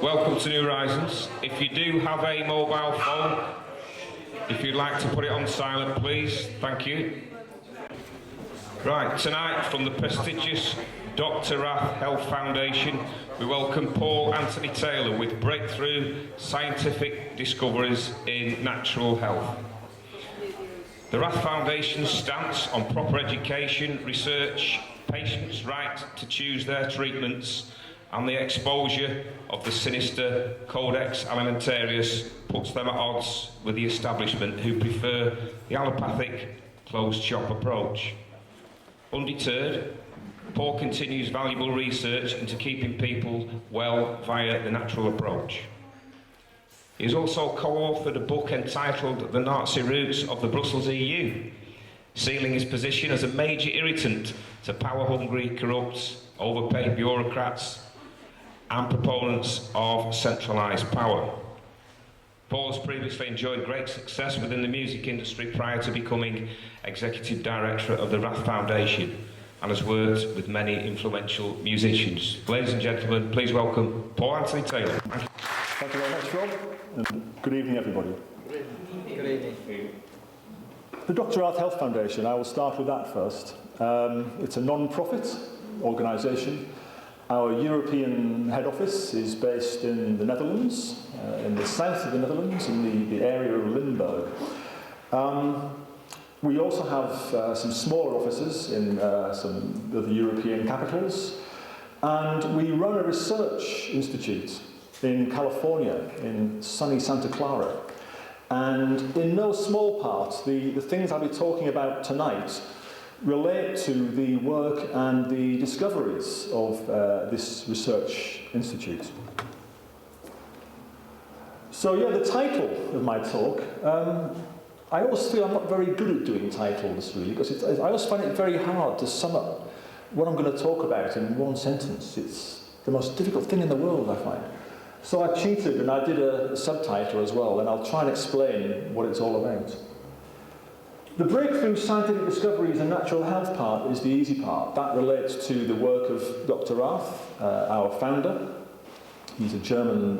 Welcome to New Horizons. If you do have a mobile phone, if you'd like to put it on silent, please. Thank you. Right, tonight from the prestigious Dr. Rath Health Foundation, we welcome Paul Anthony Taylor with breakthrough scientific discoveries in natural health. The Rath Foundation's stance on proper education, research, patients' right to choose their treatments, and the exposure of the sinister Codex Alimentarius puts them at odds with the establishment who prefer the allopathic closed-shop approach. Undeterred, Paul continues valuable research into keeping people well via the natural approach. He has also co-authored a book entitled The Nazi Roots of the Brussels EU, sealing his position as a major irritant to power-hungry, corrupt, overpaid bureaucrats and proponents of centralised power. Paul has previously enjoyed great success within the music industry prior to becoming Executive Director of the Rath Foundation and has worked with many influential musicians. Ladies and gentlemen, please welcome Paul Anthony Taylor. Thank you very much, Rob, and good evening, everybody. Good evening. The Dr. Rath Health Foundation, I will start with that first. It's a non-profit organisation. Our European head office is based in the Netherlands, in the south of the Netherlands, in the area of Limburg. We also have some smaller offices in some of the European capitals, and we run a research institute in California, in sunny Santa Clara. And in no small part, the things I'll be talking about tonight relate to the work and the discoveries of this research institute. So yeah, the title of my talk, I always feel I'm not very good at doing titles really, because I always find it very hard to sum up what I'm going to talk about in one sentence. It's the most difficult thing in the world, I find. So I cheated and I did a subtitle as well, and I'll try and explain what it's all about. The breakthrough scientific discoveries and natural health part is the easy part. That relates to the work of Dr. Rath, our founder. He's a German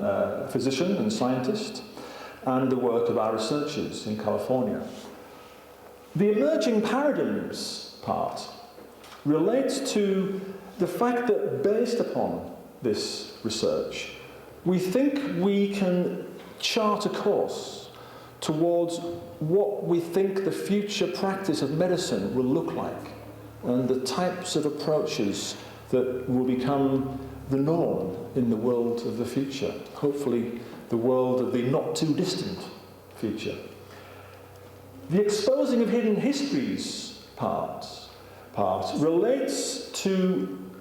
physician and scientist, and the work of our researchers in California. The emerging paradigms part relates to the fact that based upon this research, we think we can chart a course towards what we think the future practice of medicine will look like and the types of approaches that will become the norm in the world of the future, hopefully the world of the not too distant future. The exposing of hidden histories part relates to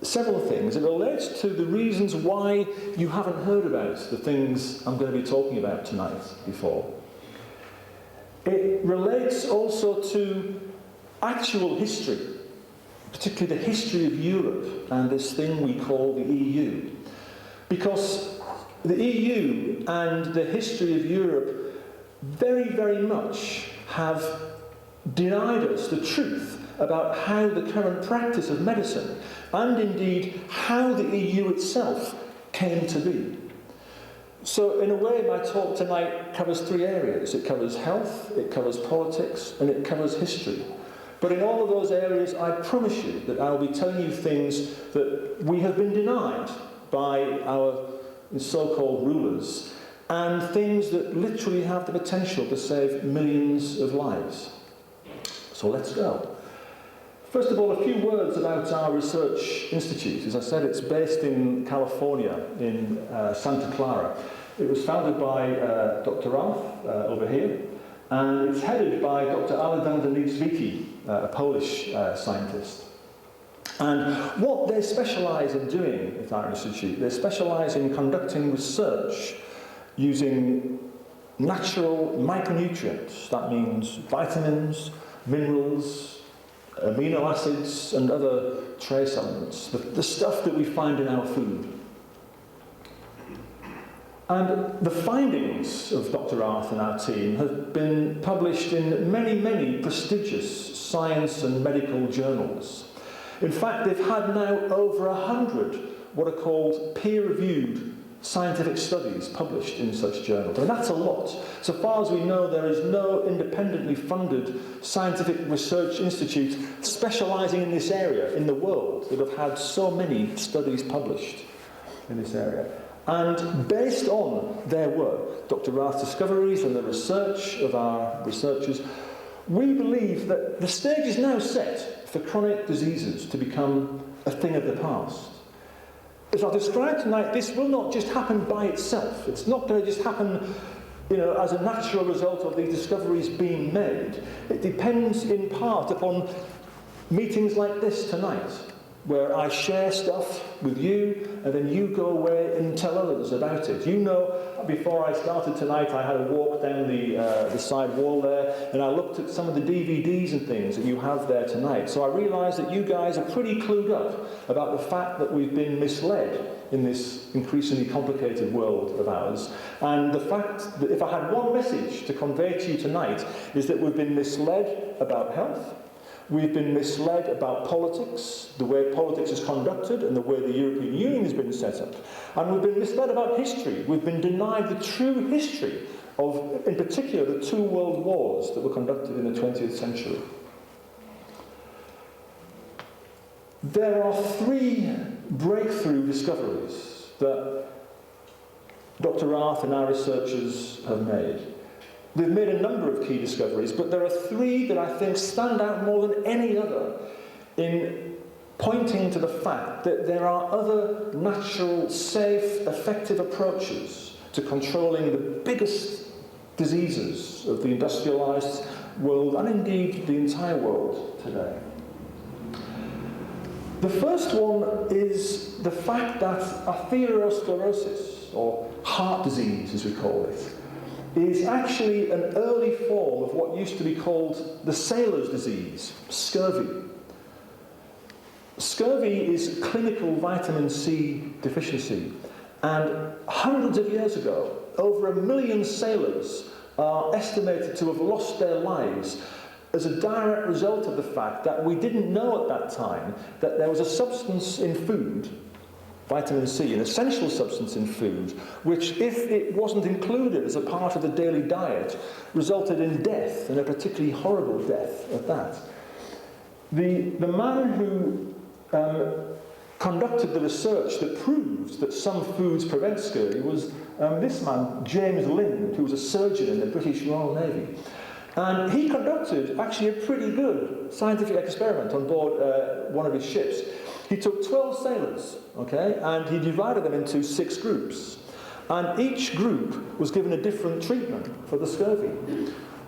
several things. It relates to the reasons why you haven't heard about the things I'm going to be talking about tonight before. It relates also to actual history, particularly the history of Europe and this thing we call the EU. Because the EU and the history of Europe very, very much have denied us the truth about how the current practice of medicine and indeed how the EU itself came to be. So in a way my talk tonight covers three areas. It covers health, it covers politics, and it covers history. But in all of those areas I promise you that I'll be telling you things that we have been denied by our so-called rulers, and things that literally have the potential to save millions of lives. So let's go. First of all, a few words about our research institute. As I said, it's based in California, in Santa Clara. It was founded by Dr. Rath over here, and it's headed by Dr. Alexander Niedzwiecki, a Polish scientist. And what they specialise in doing at our institute, they specialise in conducting research using natural micronutrients. That means vitamins, minerals, amino acids and other trace elements, the stuff that we find in our food. And the findings of Dr. Rath and our team have been published in many, many prestigious science and medical journals. In fact, they've had now over 100 what are called peer-reviewed scientific studies published in such journals. And that's a lot. So far as we know, there is no independently funded scientific research institute specialising in this area in the world that have had so many studies published in this area. And based on their work, Dr. Rath's discoveries and the research of our researchers, we believe that the stage is now set for chronic diseases to become a thing of the past. As I'll describe tonight, this will not just happen by itself. It's not going to just happen, as a natural result of these discoveries being made. It depends in part upon meetings like this tonight, where I share stuff with you, and then you go away and tell others about it. Before I started tonight, I had a walk down the side wall there, and I looked at some of the DVDs and things that you have there tonight. So I realised that you guys are pretty clued up about the fact that we've been misled in this increasingly complicated world of ours. And the fact that if I had one message to convey to you tonight is that we've been misled about health. We've been misled about politics, the way politics is conducted and the way the European Union has been set up. And we've been misled about history. We've been denied the true history of, in particular, the two world wars that were conducted in the 20th century. There are three breakthrough discoveries that Dr. Rath and our researchers have made. They've made a number of key discoveries, but there are three that I think stand out more than any other in pointing to the fact that there are other natural, safe, effective approaches to controlling the biggest diseases of the industrialised world, and indeed the entire world today. The first one is the fact that atherosclerosis, or heart disease as we call it, is actually an early form of what used to be called the sailor's disease, scurvy. Scurvy is clinical vitamin C deficiency, and hundreds of years ago, over 1 million sailors are estimated to have lost their lives as a direct result of the fact that we didn't know at that time that there was a substance in food, vitamin C, an essential substance in food, which, if it wasn't included as a part of the daily diet, resulted in death, and a particularly horrible death at that. The man who conducted the research that proved that some foods prevent scurvy was this man, James Lind, who was a surgeon in the British Royal Navy. And he conducted actually a pretty good scientific experiment on board one of his ships. He took 12 sailors, and he divided them into 6 groups. And each group was given a different treatment for the scurvy.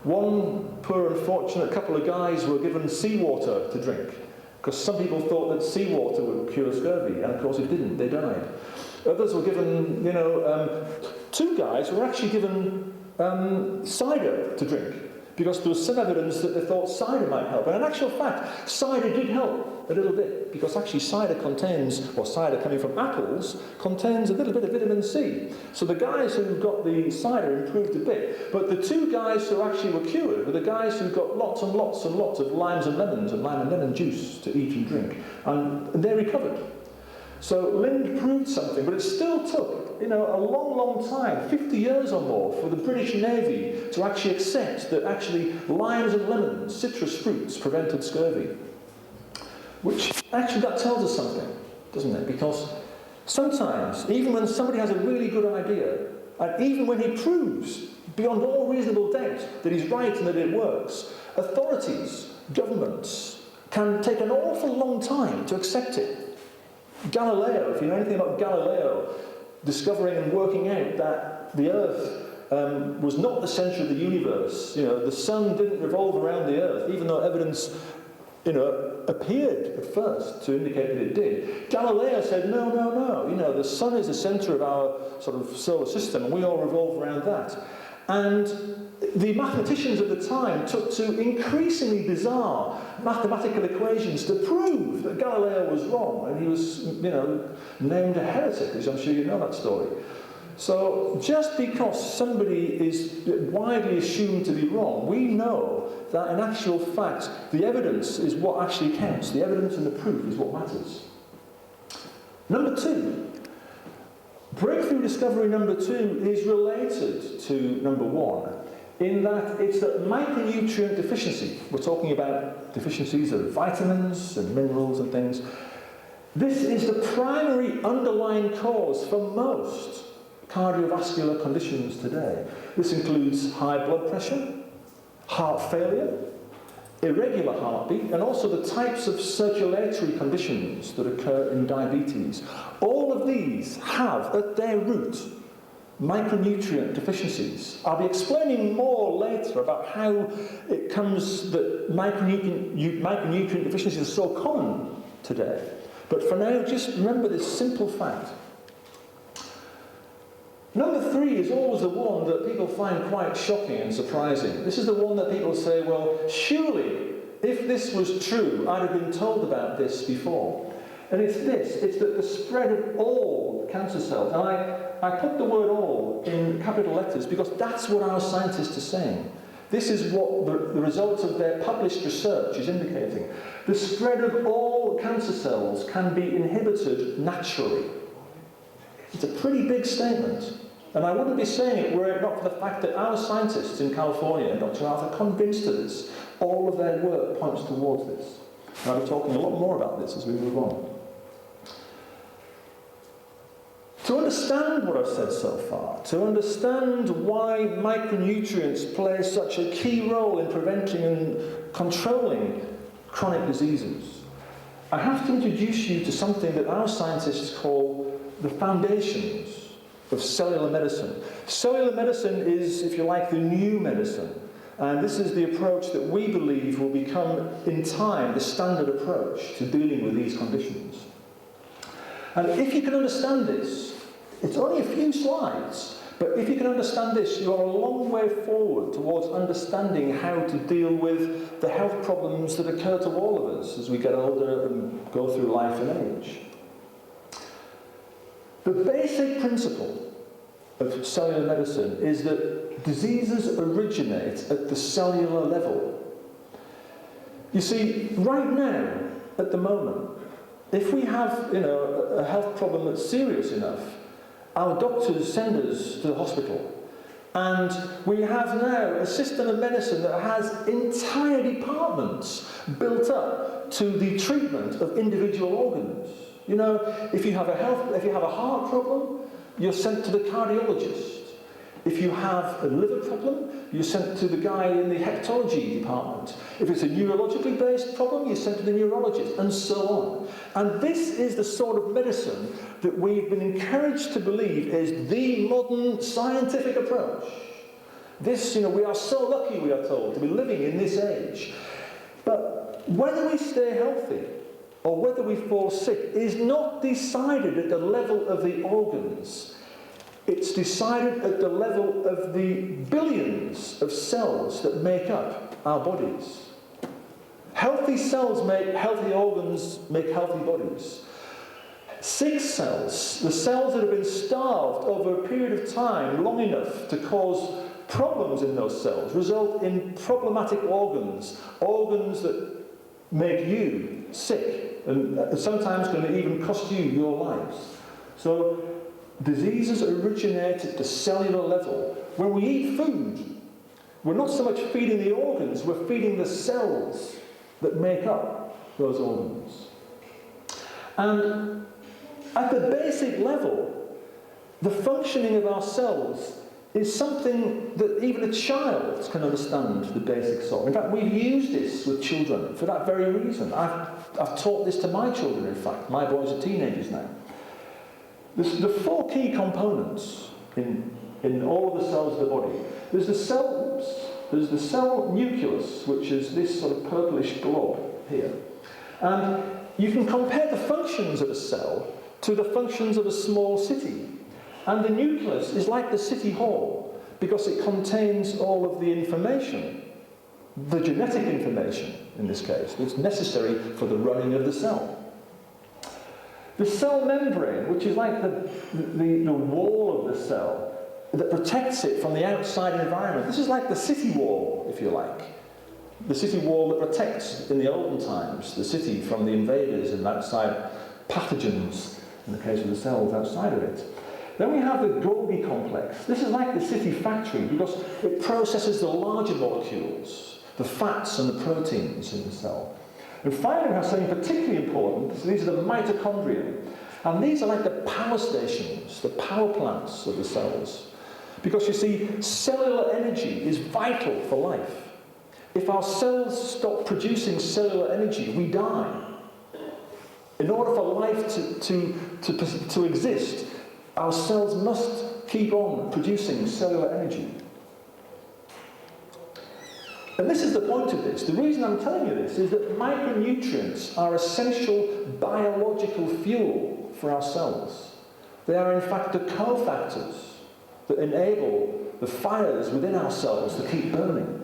One poor unfortunate couple of guys were given seawater to drink, because some people thought that seawater would cure scurvy, and of course it didn't, they died. Others were given, 2 guys were actually given cider to drink, because there was some evidence that they thought cider might help. And in actual fact, cider did help a little bit, because actually cider contains, or cider coming from apples, contains a little bit of vitamin C. So the guys who got the cider improved a bit. But the 2 guys who actually were cured were the guys who got lots and lots and lots of limes and lemons and lime and lemon juice to eat and drink. And they recovered. So Lind proved something, but it still took, a long, long time, 50 years or more, for the British Navy to actually accept that actually limes and lemons, citrus fruits, prevented scurvy. Which, actually, that tells us something, doesn't it? Because sometimes, even when somebody has a really good idea, and even when he proves, beyond all reasonable doubt, that he's right and that it works, authorities, governments, can take an awful long time to accept it. Galileo, if you know anything about Galileo, discovering and working out that the Earth was not the centre of the universe. The sun didn't revolve around the Earth, even though evidence, appeared at first to indicate that it did. Galileo said, no, the sun is the centre of our sort of solar system, and we all revolve around that. And the mathematicians at the time took to increasingly bizarre mathematical equations to prove that Galileo was wrong, and he was, named a heretic, as I'm sure you know that story. So just because somebody is widely assumed to be wrong, we know that in actual fact the evidence is what actually counts. The evidence and the proof is what matters. Number 2, Breakthrough discovery number 2 is related to number 1 in that it's that micronutrient deficiency. We're talking about deficiencies of vitamins and minerals and things. This is the primary underlying cause for most cardiovascular conditions today. This includes high blood pressure, heart failure, irregular heartbeat, and also the types of circulatory conditions that occur in diabetes. All of these have at their root micronutrient deficiencies. I'll be explaining more later about how it comes that micronutrient deficiencies are so common today. But for now, just remember this simple fact. Number 3 is always the one that people find quite shocking and surprising. This is the one that people say, well, surely, if this was true, I'd have been told about this before. And it's this, it's that the spread of all cancer cells, and I put the word all in capital letters because that's what our scientists are saying. This is what the results of their published research is indicating. The spread of all cancer cells can be inhibited naturally. It's a pretty big statement. And I wouldn't be saying it were it not for the fact that our scientists in California, and Dr. Arthur, are convinced of this. All of their work points towards this. And I'll be talking a lot more about this as we move on. To understand what I've said so far, to understand why micronutrients play such a key role in preventing and controlling chronic diseases, I have to introduce you to something that our scientists call the foundations of cellular medicine. Cellular medicine is, if you like, the new medicine. And this is the approach that we believe will become, in time, the standard approach to dealing with these conditions. And if you can understand this, it's only a few slides, but if you can understand this, you are a long way forward towards understanding how to deal with the health problems that occur to all of us as we get older and go through life and age. The basic principle of cellular medicine is that diseases originate at the cellular level. You see, right now, at the moment, if we have, a health problem that's serious enough, our doctors send us to the hospital. And we have now a system of medicine that has entire departments built up to the treatment of individual organs. If you have a heart problem, you're sent to the cardiologist. If you have a liver problem, you're sent to the guy in the hepatology department. If it's a neurologically based problem, you're sent to the neurologist, and so on. And this is the sort of medicine that we've been encouraged to believe is the modern scientific approach. This, we are so lucky, we are told, to be living in this age. But whether we stay healthy or whether we fall sick is not decided at the level of the organs. It's decided at the level of the billions of cells that make up our bodies. Healthy cells make healthy organs, make healthy bodies. Sick cells, the cells that have been starved over a period of time long enough to cause problems in those cells, result in problematic organs that make you sick, and sometimes can even cost you your lives. So diseases originate at the cellular level. When we eat food, we're not so much feeding the organs, we're feeding the cells that make up those organs. And at the basic level, the functioning of our cells is something that even a child can understand the basics of. In fact, we've used this with children for that very reason. I've taught this to my children, in fact. My boys are teenagers now. The four key components in all of the cells of the body. There's the cell nucleus, which is this sort of purplish blob here. And you can compare the functions of a cell to the functions of a small city. And the nucleus is like the city hall because it contains all of the information, the genetic information in this case, that's necessary for the running of the cell. The cell membrane, which is like the wall of the cell that protects it from the outside environment. This is like the city wall, if you like. The city wall that protects, in the olden times, the city from the invaders and outside pathogens, in the case of the cells outside of it. Then we have the Golgi complex. This is like the city factory because it processes the larger molecules, the fats and the proteins in the cell. And finally, we have something particularly important. So these are the mitochondria. And these are like the power stations, the power plants of the cells. Because you see, cellular energy is vital for life. If our cells stop producing cellular energy, we die. In order for life to exist, our cells must keep on producing cellular energy. And this is the point of this. The reason I'm telling you this is that micronutrients are essential biological fuel for our cells. They are in fact the cofactors that enable the fires within our cells to keep burning.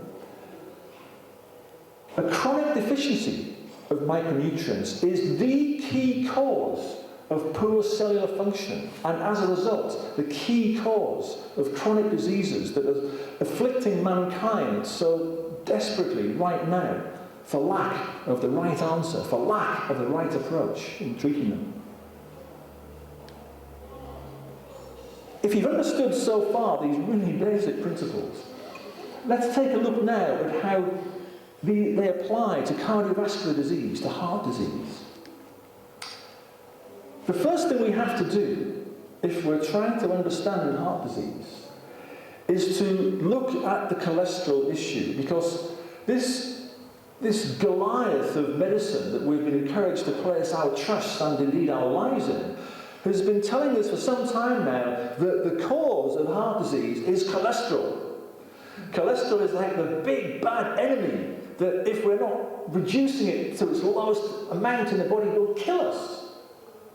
A chronic deficiency of micronutrients is the key cause of poor cellular function, and as a result, the key cause of chronic diseases that are afflicting mankind so desperately right now for lack of the right answer, for lack of the right approach in treating them. If you've understood so far these really basic principles, let's take a look now at how they apply to cardiovascular disease, to heart disease. The first thing we have to do, if we're trying to understand heart disease, is to look at the cholesterol issue, because this Goliath of medicine that we've been encouraged to place our trust and indeed our lives in has been telling us for some time now that the cause of heart disease is cholesterol. Cholesterol is like the big bad enemy that if we're not reducing it to its lowest amount in the body, it will kill us.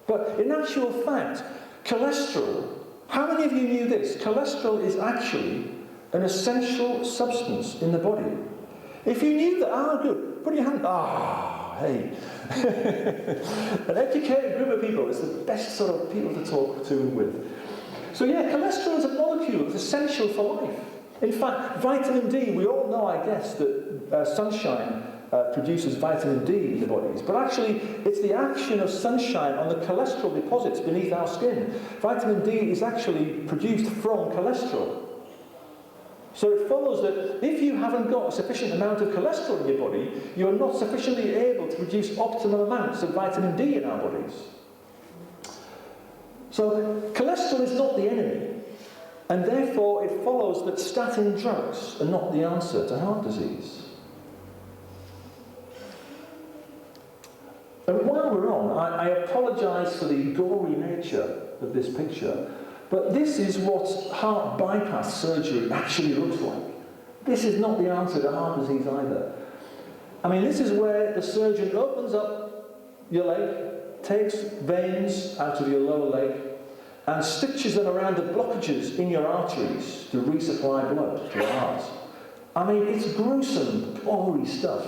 But in actual fact, cholesterol, how many of you knew this? Cholesterol is actually an essential substance in the body. If you knew that, good, put your hand, hey. An educated group of people is the best sort of people to talk to with. So yeah, cholesterol is a molecule that's essential for life. In fact, vitamin D, we all know, I guess, that sunshine produces vitamin D in the bodies. But actually, it's the action of sunshine on the cholesterol deposits beneath our skin. Vitamin D is actually produced from cholesterol. So it follows that if you haven't got a sufficient amount of cholesterol in your body, you're not sufficiently able to produce optimal amounts of vitamin D in our bodies. So cholesterol is not the enemy. And therefore, it follows that statin drugs are not the answer to heart disease. And while we're on, I apologise for the gory nature of this picture, but this is what heart bypass surgery actually looks like. This is not the answer to heart disease either. I mean, this is where the surgeon opens up your leg, takes veins out of your lower leg, and stitches them around the blockages in your arteries to resupply blood to your heart. I mean, it's gruesome, gory stuff.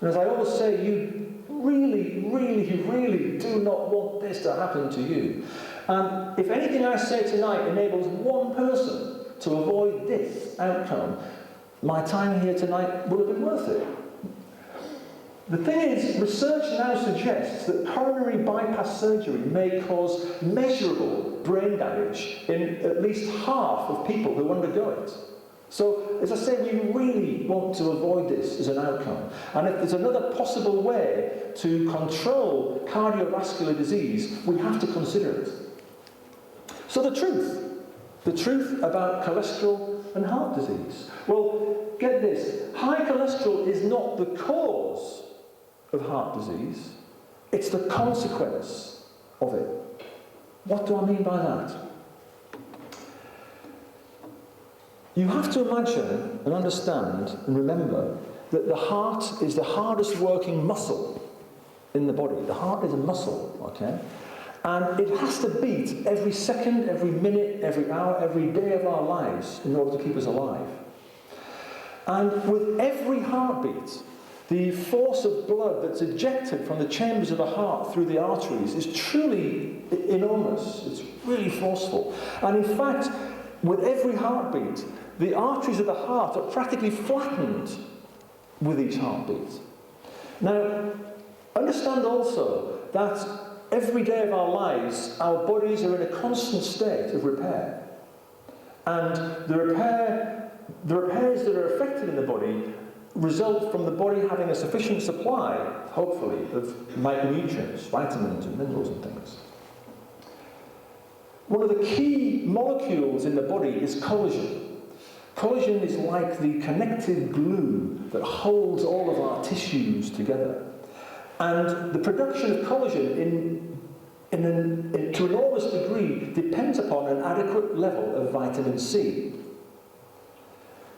And as I always say, you really, really, really do not want this to happen to you. And if anything I say tonight enables one person to avoid this outcome, my time here tonight will have been worth it. The thing is, research now suggests that coronary bypass surgery may cause measurable brain damage in at least half of people who undergo it. So, as I say, we really want to avoid this as an outcome. And if there's another possible way to control cardiovascular disease, we have to consider it. So the truth about cholesterol and heart disease. Well, get this, high cholesterol is not the cause of heart disease, it's the consequence of it. What do I mean by that? You have to imagine and understand and remember that the heart is the hardest working muscle in the body. The heart is a muscle, okay? And it has to beat every second, every minute, every hour, every day of our lives in order to keep us alive. And with every heartbeat, the force of blood that's ejected from the chambers of the heart through the arteries is truly enormous. It's really forceful. And in fact, with every heartbeat, the arteries of the heart are practically flattened with each heartbeat. Now, understand also that every day of our lives, our bodies are in a constant state of repair. And the repairs that are affected in the body result from the body having a sufficient supply, hopefully, of micronutrients, vitamins and minerals and things. One of the key molecules in the body is collagen. Collagen is like the connective glue that holds all of our tissues together. And the production of collagen to an enormous degree depends upon an adequate level of vitamin C.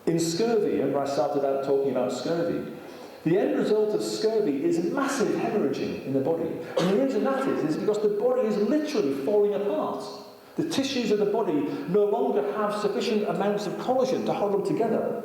In scurvy, remember I started out talking about scurvy, the end result of scurvy is massive hemorrhaging in the body. And the reason that is because the body is literally falling apart. The tissues of the body no longer have sufficient amounts of collagen to hold them together.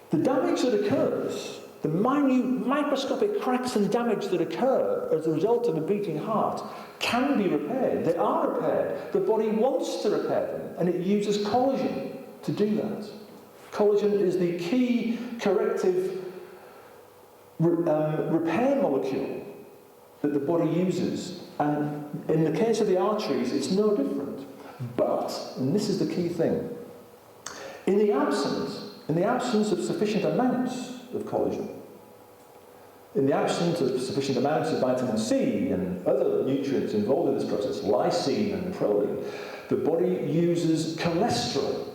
The damage that occurs, the minute microscopic cracks and damage that occur as a result of a beating heart can be repaired. They are repaired. The body wants to repair them, and it uses collagen to do that. Collagen is the key corrective repair molecule that the body uses. And in the case of the arteries, it's no different. But, and this is the key thing, in the absence of sufficient amounts of collagen, in the absence of sufficient amounts of vitamin C and other nutrients involved in this process, lysine and proline, the body uses cholesterol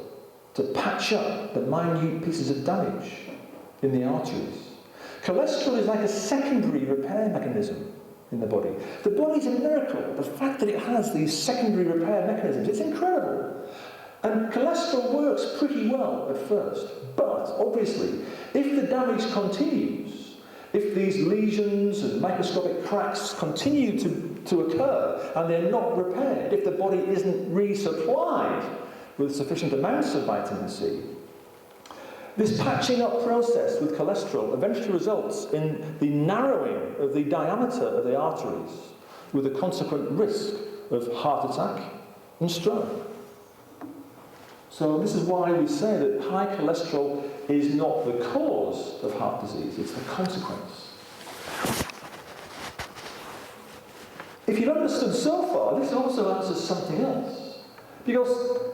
to patch up the minute pieces of damage in the arteries. Cholesterol is like a secondary repair mechanism in the body. The body's a miracle. The fact that it has these secondary repair mechanisms, it's incredible. And cholesterol works pretty well at first. But, obviously, if the damage continues, if these lesions and microscopic cracks continue to occur and they're not repaired, if the body isn't resupplied with sufficient amounts of vitamin C, this patching up process with cholesterol eventually results in the narrowing of the diameter of the arteries, with a consequent risk of heart attack and stroke. So this is why we say that high cholesterol is not the cause of heart disease, it's the consequence. If you've understood so far, this also answers something else. Because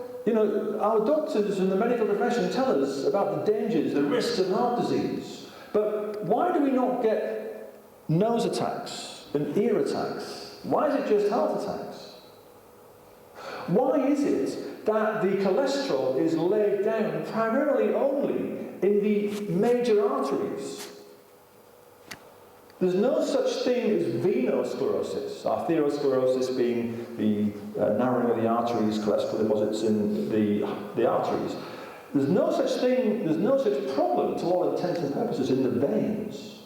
our doctors and the medical profession tell us about the dangers, the risks of heart disease. But why do we not get nose attacks and ear attacks? Why is it just heart attacks? Why is it that the cholesterol is laid down primarily only in the major arteries? There's no such thing as venosclerosis, arteriosclerosis being the narrowing of the arteries, cholesterol deposits in the arteries. There's no such thing, there's no such problem to all intents and purposes in the veins.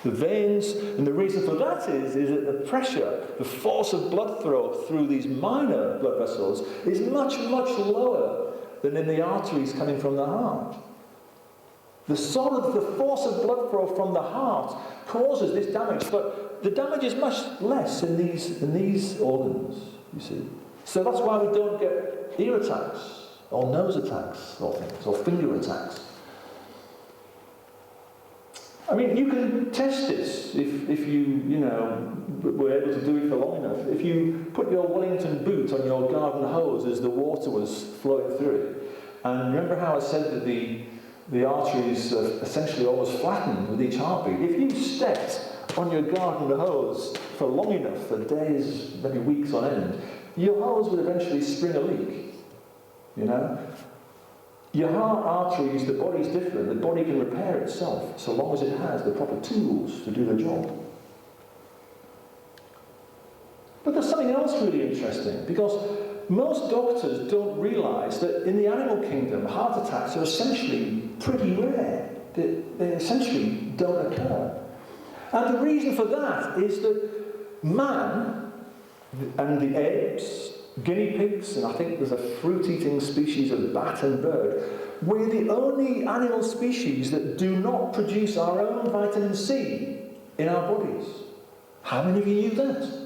The veins, and the reason for that is that the pressure, the force of blood flow through these minor blood vessels is much, much lower than in the arteries coming from the heart. The force of blood flow from the heart causes this damage, but the damage is much less in these organs, you see. So that's why we don't get ear attacks, or nose attacks, or things, or finger attacks. I mean, you can test this if you were able to do it for long enough. If you put your Wellington boot on your garden hose as the water was flowing through it, and remember how I said that the arteries are essentially almost flattened with each heartbeat. If you stepped on your garden hose for long enough, for days, maybe weeks on end, your hose would eventually spring a leak. Your heart arteries, the body's different. The body can repair itself so long as it has the proper tools to do the job. But there's something else really interesting, because most doctors don't realise that in the animal kingdom, heart attacks are essentially pretty rare. They essentially don't occur. And the reason for that is that man and the apes, guinea pigs, and I think there's a fruit-eating species of bat and bird, we're the only animal species that do not produce our own vitamin C in our bodies. How many of you knew that?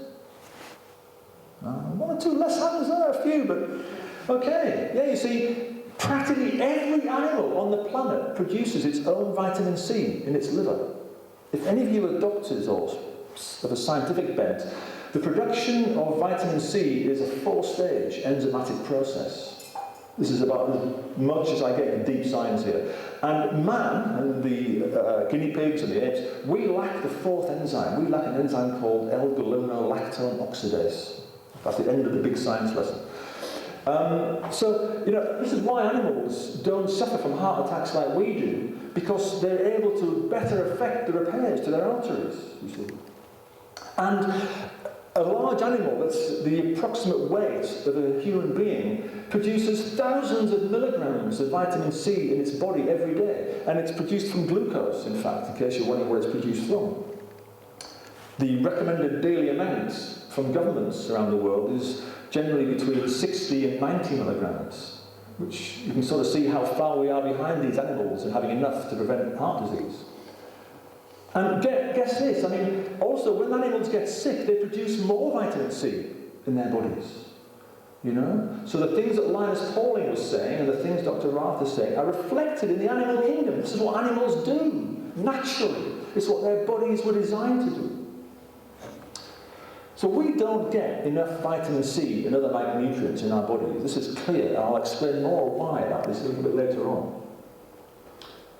One or two less hands there, a few, but okay. Yeah, you see, practically every animal on the planet produces its own vitamin C in its liver. If any of you are doctors or of a scientific bent, the production of vitamin C is a 4-stage enzymatic process. This is about as much as I get in deep science here. And man, and the guinea pigs and the apes, we lack the 4th enzyme. We lack an enzyme called L-gluconolactone oxidase. That's the end of the big science lesson. So, this is why animals don't suffer from heart attacks like we do, because they're able to better affect the repairs to their arteries, you see. And a large animal that's the approximate weight of a human being produces thousands of milligrams of vitamin C in its body every day, and it's produced from glucose, in fact, in case you're wondering where it's produced from. The recommended daily amount from governments around the world is generally between 60 and 90 milligrams, which you can sort of see how far we are behind these animals in having enough to prevent heart disease. And guess this, also when animals get sick, they produce more vitamin C in their bodies. So the things that Linus Pauling was saying and the things Dr. Rath is saying are reflected in the animal kingdom. This is what animals do, naturally. It's what their bodies were designed to do. So we don't get enough vitamin C and other micronutrients in our bodies. This is clear, and I'll explain more why that is a little bit later on.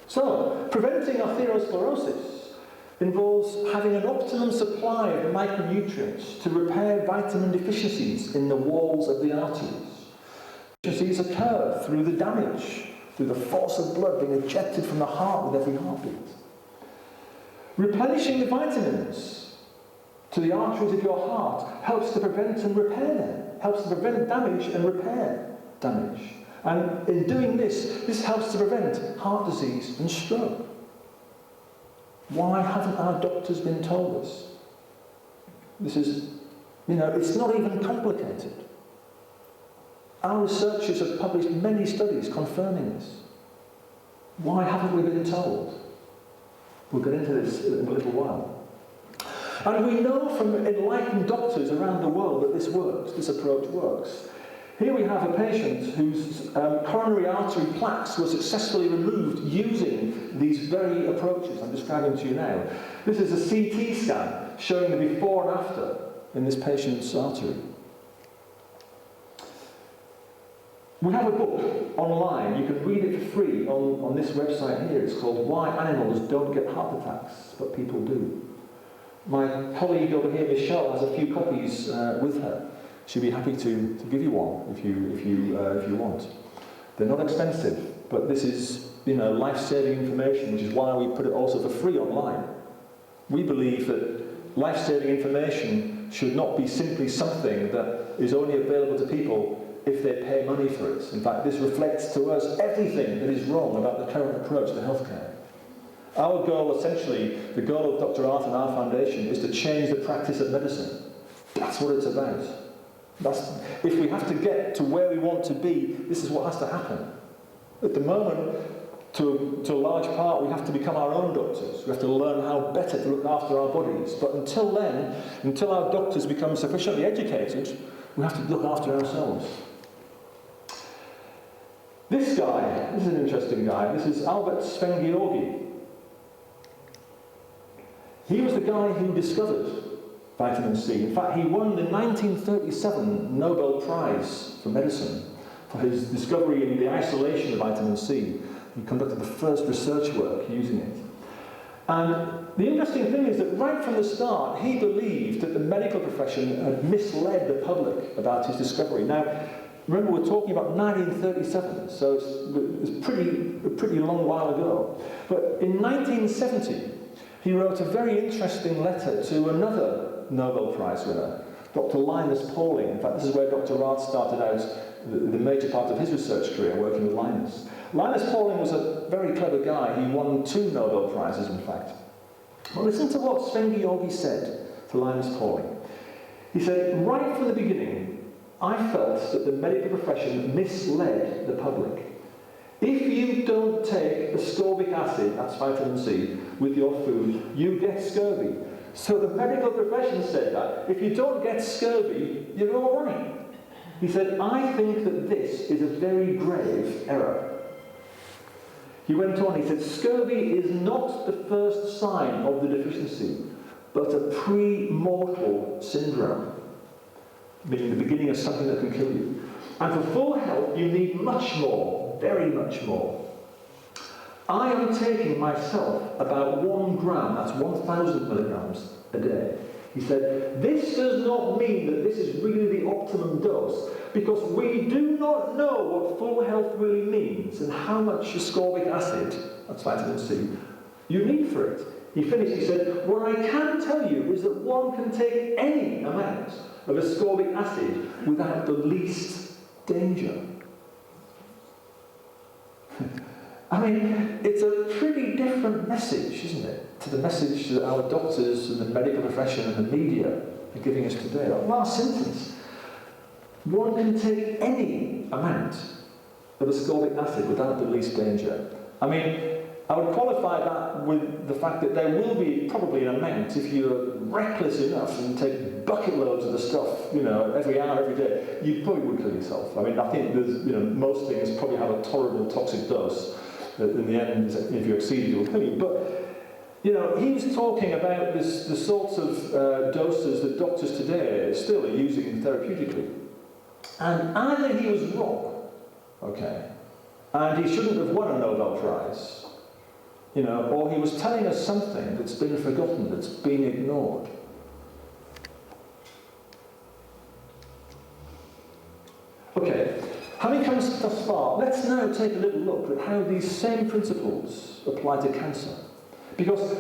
So, preventing atherosclerosis involves having an optimum supply of micronutrients to repair vitamin deficiencies in the walls of the arteries. Deficiencies occur through the damage, through the force of blood being ejected from the heart with every heartbeat. Replenishing the vitamins to the arteries of your heart helps to prevent and repair them, helps to prevent damage and repair damage. And in doing this helps to prevent heart disease and stroke. Why haven't our doctors been told this? This is, it's not even complicated. Our researchers have published many studies confirming this. Why haven't we been told? We'll get into this in a little while. And we know from enlightened doctors around the world that this works, this approach works. Here we have a patient whose coronary artery plaques were successfully removed using these very approaches I'm describing to you now. This is a CT scan showing the before and after in this patient's artery. We have a book online. You can read it for free on this website here. It's called Why Animals Don't Get Heart Attacks, But People Do. My colleague over here, Michelle, has a few copies with her. She'd be happy to give you one if you want. They're not expensive, but this is life-saving information, which is why we put it also for free online. We believe that life-saving information should not be simply something that is only available to people if they pay money for it. In fact, this reflects to us everything that is wrong about the current approach to healthcare. Our goal, essentially, the goal of Dr. Art and our foundation, is to change the practice of medicine. That's what it's about. If we have to get to where we want to be, this is what has to happen. At the moment, to a large part, we have to become our own doctors. We have to learn how better to look after our bodies. But until then, until our doctors become sufficiently educated, we have to look after ourselves. This guy, this is an interesting guy. This is Albert Sven-Georgi. He was the guy who discovered vitamin C. In fact, he won the 1937 Nobel Prize for Medicine for his discovery in the isolation of vitamin C. He conducted the first research work using it. And the interesting thing is that right from the start, he believed that the medical profession had misled the public about his discovery. Now, remember, we're talking about 1937, so it's a pretty long while ago. But in 1970, he wrote a very interesting letter to another Nobel Prize winner, Dr. Linus Pauling. In fact, this is where Dr. Rath started out the major part of his research career, working with Linus. Linus Pauling was a very clever guy. He won 2 Nobel Prizes, in fact. Well, listen to what Sven-Georgi said to Linus Pauling. He said, right from the beginning, I felt that the medical profession misled the public. If you don't take ascorbic acid, that's vitamin C, with your food, you get scurvy. So the medical profession said that if you don't get scurvy, you're all right. He said, I think that this is a very grave error. He went on, he said, scurvy is not the first sign of the deficiency. but a pre-mortal syndrome, meaning the beginning of something that can kill you. And for full health, you need much more, very much more. I am taking myself about 1 gram, that's 1,000 milligrams a day. He said, this does not mean that this is really the optimum dose, because we do not know what full health really means and how much ascorbic acid, that's vitamin C, you need for it. He finished, he said, what I can tell you is that one can take any amount of ascorbic acid without the least danger. I mean, it's a pretty different message, isn't it, to the message that our doctors and the medical profession and the media are giving us today. Last sentence. One can take any amount of ascorbic acid without the least danger. I mean, I would qualify that with the fact that there will be probably an amount if you're reckless enough and take bucket loads of the stuff, every hour, every day, you probably would kill yourself. I mean, I think there's, most things probably have a tolerable toxic dose. In the end, if you exceed it, it will kill you. But, he was talking about the sorts of doses that doctors today still are using therapeutically. And I think he was wrong, okay? And he shouldn't have won a Nobel Prize, or he was telling us something that's been forgotten, that's been ignored. Okay, having come thus far, let's now take a little look at how these same principles apply to cancer. Because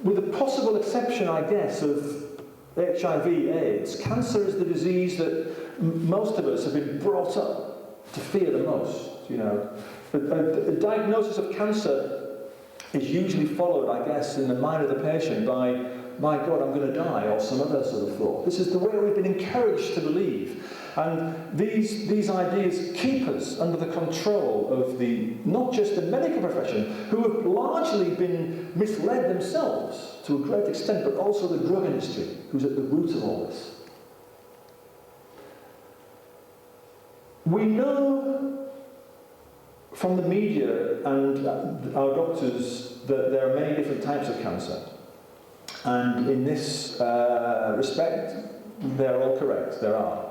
with the possible exception, I guess, of HIV/AIDS, cancer is the disease that most of us have been brought up to fear the most. A diagnosis of cancer is usually followed, I guess, in the mind of the patient by, my God, I'm going to die, or some other sort of thought. This is the way we've been encouraged to believe. And these ideas keep us under the control of not just the medical profession, who have largely been misled themselves to a great extent, but also the drug industry, who's at the root of all this. We know from the media and our doctors that there are many different types of cancer. And in this respect, they're all correct, there are.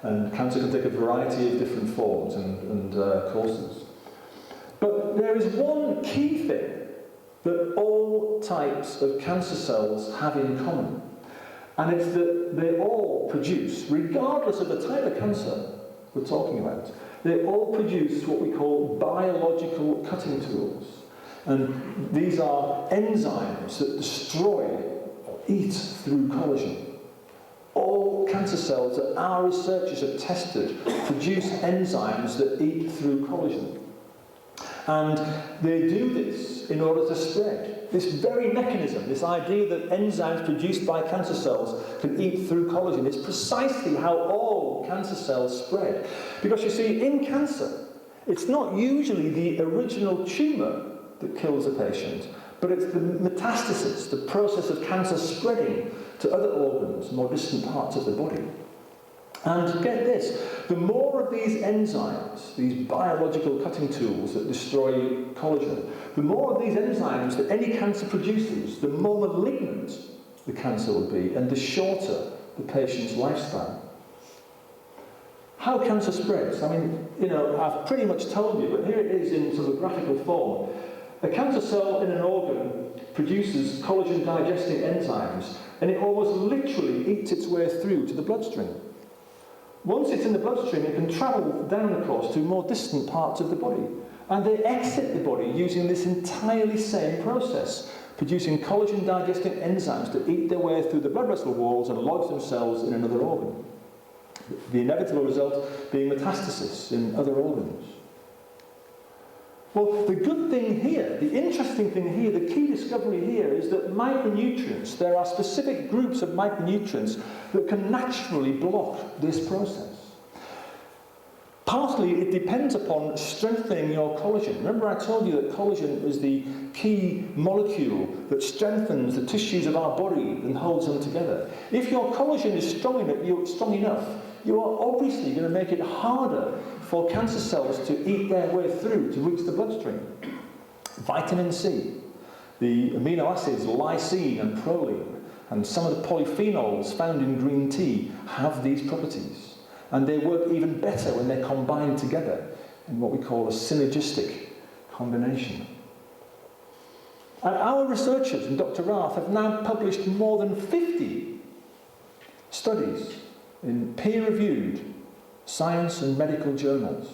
And cancer can take a variety of different forms and causes. But there is one key thing that all types of cancer cells have in common. And it's that they all produce, regardless of the type of cancer we're talking about, they all produce what we call biological cutting tools. And these are enzymes that destroy or eat through collagen. All cancer cells that our researchers have tested produce enzymes that eat through collagen. And they do this in order to spread. This very mechanism, this idea that enzymes produced by cancer cells can eat through collagen, is precisely how all cancer cells spread. Because you see, in cancer, it's not usually the original tumour that kills a patient, but it's the metastasis, the process of cancer spreading to other organs, more distant parts of the body. And get this, the more of these enzymes, these biological cutting tools that destroy collagen, the more of these enzymes that any cancer produces, the more malignant the cancer will be, and the shorter the patient's lifespan. How cancer spreads? I mean, I've pretty much told you, but here it is in sort of graphical form. A cancer cell in an organ produces collagen-digesting enzymes, and it almost literally eats its way through to the bloodstream. Once it's in the bloodstream, it can travel down, of course, to more distant parts of the body. And they exit the body using this entirely same process, producing collagen-digesting enzymes that eat their way through the blood vessel walls and lodge themselves in another organ. The inevitable result being metastasis in other organs. Well, the good thing here, the interesting thing here, the key discovery here is that micronutrients, there are specific groups of micronutrients that can naturally block this process. Partly it depends upon strengthening your collagen. Remember I told you that collagen is the key molecule that strengthens the tissues of our body and holds them together. If your collagen is strong enough, you are obviously going to make it harder for cancer cells to eat their way through to reach the bloodstream. Vitamin C, the amino acids lysine and proline, And some of the polyphenols found in green tea have these properties. And they work even better when they're combined together in what we call a synergistic combination. And our researchers and Dr. Rath have now published more than 50 studies in peer-reviewed science and medical journals.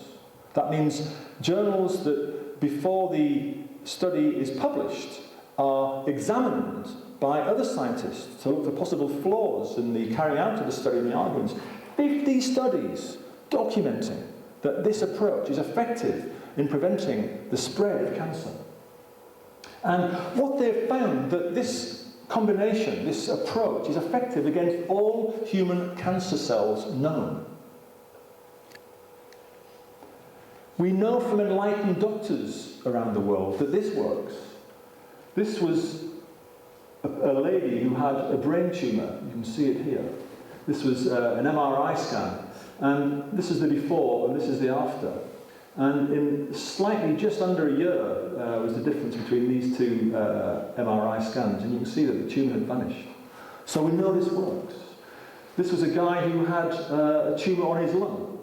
That means journals that, before the study is published, are examined by other scientists to look for possible flaws in the carrying out of the study and the arguments. 50 studies documenting that this approach is effective in preventing the spread of cancer. And what they've found, that this combination, this approach, is effective against all human cancer cells known. We know from enlightened doctors around the world that this works. This was a lady who had a brain tumour. You can see it here. This was an MRI scan. And this is the before and this is the after. And in slightly just under a year was the difference between these two MRI scans. And you can see that the tumour had vanished. So we know this works. This was a guy who had a tumour on his lung.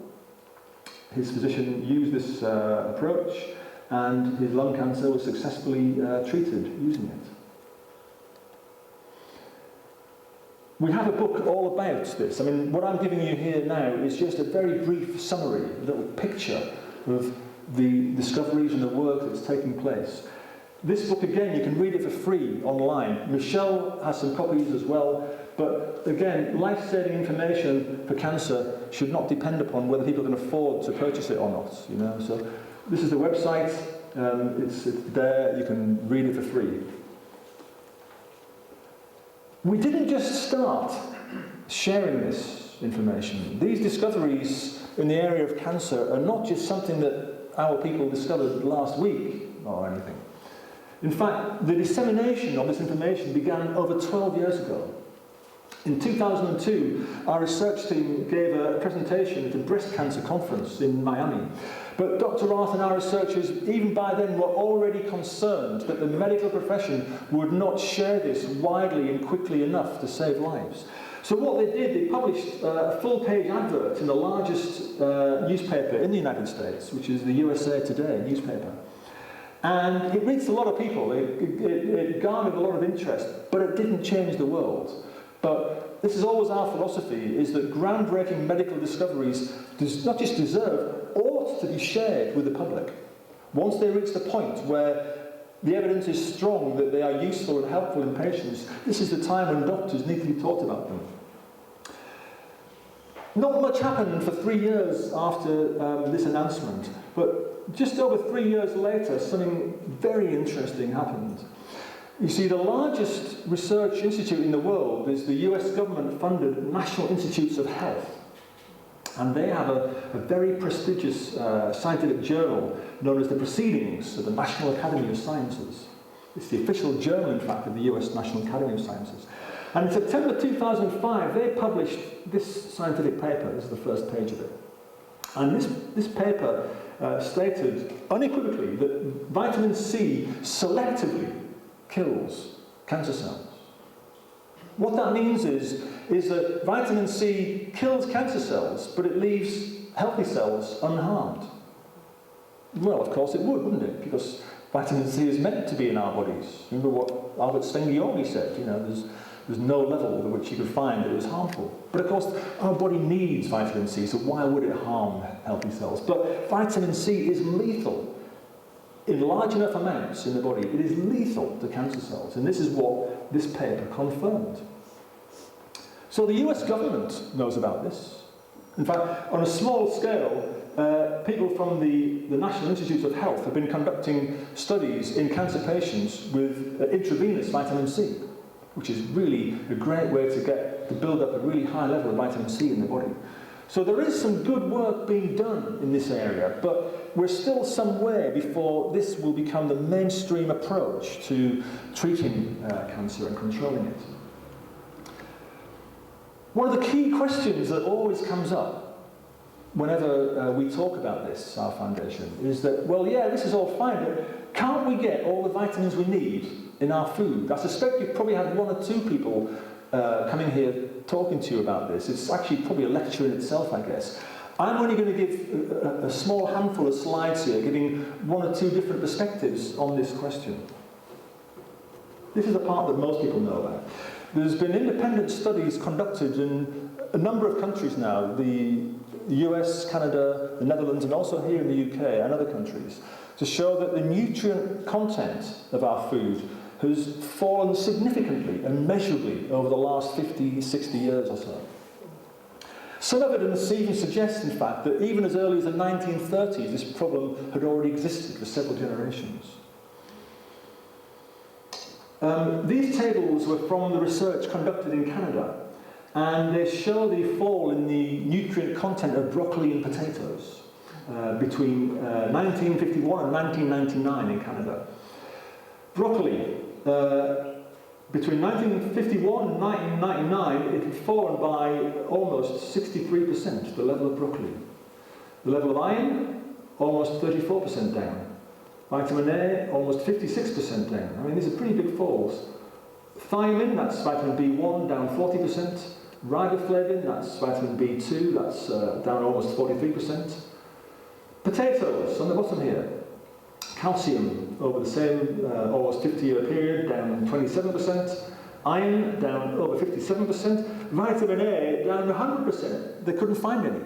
His physician used this approach, and his lung cancer was successfully treated using it. We have a book all about this. I mean, what I'm giving you here now is just a very brief summary, a little picture of the discoveries and the work that's taking place. This book, again, you can read it for free online. Michelle has some copies as well. But again, life-saving information for cancer should not depend upon whether people can afford to purchase it or not. You know, so this is the website. It's there. You can read it for free. We didn't just start sharing this information. These discoveries in the area of cancer are not just something that our people discovered last week or anything. In fact, the dissemination of this information began over 12 years ago. In 2002, our research team gave a presentation at a breast cancer conference in Miami. But Dr. Rath and our researchers, even by then, were already concerned that the medical profession would not share this widely and quickly enough to save lives. So what they did, they published a full-page advert in the largest newspaper in the United States, which is the USA Today newspaper. And it reached a lot of people. It garnered a lot of interest, but it didn't change the world. But this is always our philosophy, is that groundbreaking medical discoveries not just deserve, ought to be shared with the public. Once they reach the point where the evidence is strong that they are useful and helpful in patients, this is the time when doctors need to be taught about them. Not much happened for 3 years after this announcement, but just over 3 years later, something very interesting happened. You see, the largest research institute in the world is the US government-funded National Institutes of Health. And they have a very prestigious scientific journal known as the Proceedings of the National Academy of Sciences. It's the official journal, in fact, of the US National Academy of Sciences. And in September 2005, they published this scientific paper. This is the first page of it. And this paper stated unequivocally that vitamin C selectively kills cancer cells. What that means is that vitamin C kills cancer cells, but it leaves healthy cells unharmed. Well, of course it would, wouldn't it? Because vitamin C is meant to be in our bodies. Remember what Albert Svengioli said, you know, there's no level at which you could find that it was harmful. But of course, our body needs vitamin C, so why would it harm healthy cells? But vitamin C is lethal. In large enough amounts in the body, it is lethal to cancer cells. And this is what this paper confirmed. So the US government knows about this. In fact, on a small scale, people from the National Institutes of Health have been conducting studies in cancer patients with intravenous vitamin C, which is really a great way to build up a really high level of vitamin C in the body. So there is some good work being done in this area, but we're still some way before this will become the mainstream approach to treating cancer and controlling it. One of the key questions that always comes up whenever we talk about this, our foundation, is that, well, yeah, this is all fine, but can't we get all the vitamins we need in our food? I suspect you've probably had one or two people coming here talking to you about this. It's actually probably a lecture in itself, I guess. I'm only going to give a small handful of slides here, giving one or two different perspectives on this question. This is the part that most people know about. There's been independent studies conducted in a number of countries now, the US, Canada, the Netherlands, and also here in the UK and other countries, to show that the nutrient content of our food has fallen significantly and measurably over the last 50, 60 years or so. Some evidence even suggests, in fact, that even as early as the 1930s, this problem had already existed for several generations. These tables were from the research conducted in Canada, and they show the fall in the nutrient content of broccoli and potatoes between 1951 and 1999 in Canada. Broccoli, between 1951 and 1999, it had fallen by almost 63%, the level of broccoli. The level of iron, almost 34% down. Vitamin A, almost 56% down. I mean, these are pretty big falls. Thiamine, that's vitamin B1, down 40%. Riboflavin, that's vitamin B2, that's down almost 43%. Potatoes, on the bottom here. Calcium, over the same almost 50-year period, down 27%. Iron, down over 57%. Vitamin A, down 100%. They couldn't find any.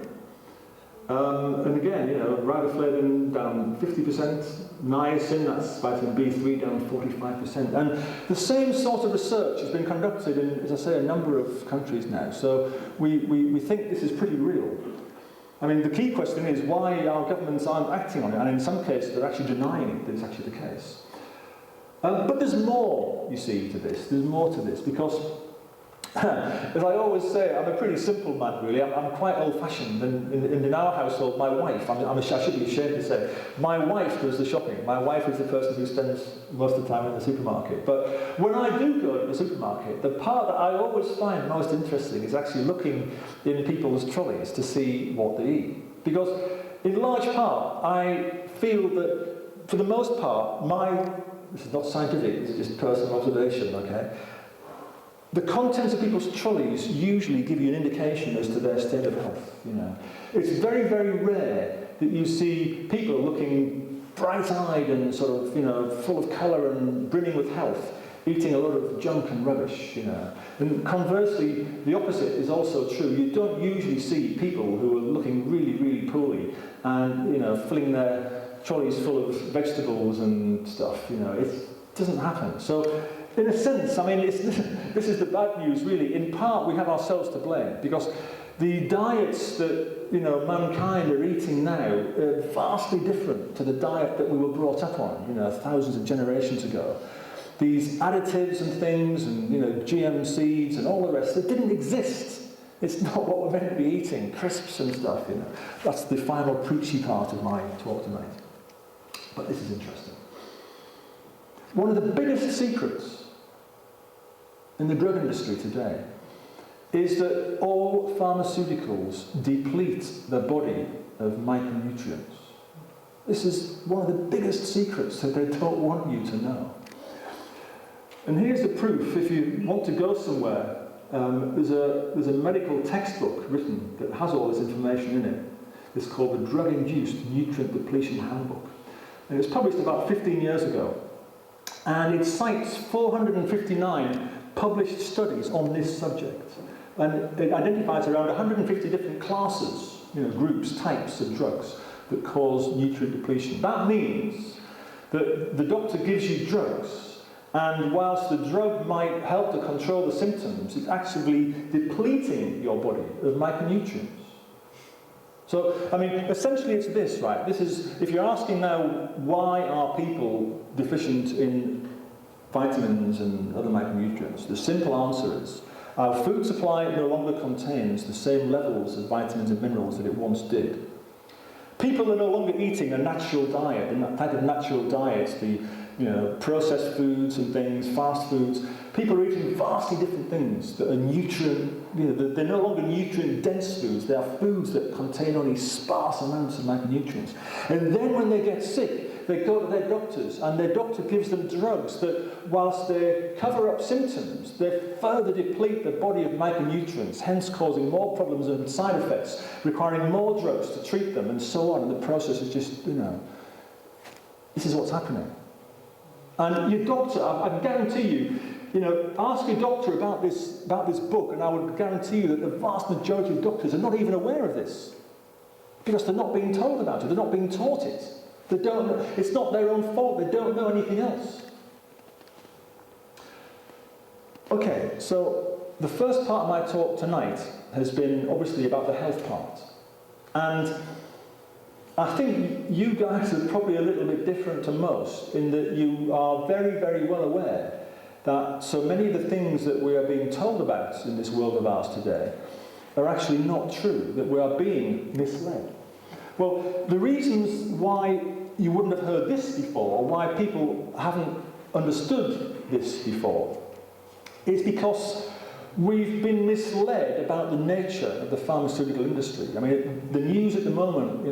And again, riboflavin, down 50%. Niacin, that's vitamin B3, down 45%. And the same sort of research has been conducted in, as I say, a number of countries now. So we think this is pretty real. I mean, the key question is why our governments aren't acting on it, and in some cases they're actually denying that it's actually the case. But there's more, you see, to this. There's more to this, because, as I always say, I'm a pretty simple man, really. I'm quite old-fashioned, and in our household, my wife, I should be ashamed to say, my wife does the shopping. My wife is the person who spends most of the time in the supermarket. But when I do go to the supermarket, the part that I always find most interesting is actually looking in people's trolleys to see what they eat. Because, in large part, I feel that, for the most part, this is not scientific, this is just personal observation, okay? The contents of people's trolleys usually give you an indication as to their state of health, It's very, very rare that you see people looking bright-eyed and sort of, full of colour and brimming with health, eating a lot of junk and rubbish, And conversely, the opposite is also true. You don't usually see people who are looking really, really poorly and, filling their trolleys full of vegetables and stuff, It doesn't happen. So, in a sense, I mean, this is the bad news, really. In part, we have ourselves to blame, because the diets that, mankind are eating now are vastly different to the diet that we were brought up on, thousands of generations ago. These additives and things, and, GM seeds and all the rest, that didn't exist. It's not what we're meant to be eating, crisps and stuff, That's the final preachy part of my talk tonight. But this is interesting. One of the biggest secrets in the drug industry today is that all pharmaceuticals deplete the body of micronutrients. This is one of the biggest secrets that they don't want you to know. And here's the proof. If you want to go somewhere, there's a medical textbook written that has all this information in it. It's called the Drug-Induced Nutrient Depletion Handbook. And it was published about 15 years ago. And it cites 459 published studies on this subject. And it identifies around 150 different classes, groups, types of drugs that cause nutrient depletion. That means that the doctor gives you drugs, and whilst the drug might help to control the symptoms, it's actually depleting your body of micronutrients. So, I mean, essentially it's this, right? This is, if you're asking now, why are people deficient in vitamins and other micronutrients, the simple answer is our food supply no longer contains the same levels of vitamins and minerals that it once did. People are no longer eating a natural diet, and that type of natural diets, the processed foods and things, fast foods. People are eating vastly different things that are they're no longer nutrient-dense foods. They are foods that contain only sparse amounts of micronutrients. And then when they get sick, they go to their doctors, and their doctor gives them drugs that, whilst they cover up symptoms, they further deplete the body of micronutrients, hence causing more problems and side effects, requiring more drugs to treat them, and so on. And the process is just, this is what's happening. And your doctor, I guarantee you, ask your doctor about this book, and I would guarantee you that the vast majority of doctors are not even aware of this. Because they're not being told about it, they're not being taught it. They don't know, it's not their own fault, they don't know anything else. Okay, so the first part of my talk tonight has been obviously about the health part. And I think you guys are probably a little bit different to most in that you are very, very well aware that so many of the things that we are being told about in this world of ours today are actually not true, that we are being misled. Well, the reasons why you wouldn't have heard this before, or why people haven't understood this before, is because we've been misled about the nature of the pharmaceutical industry. I mean, the news at the moment,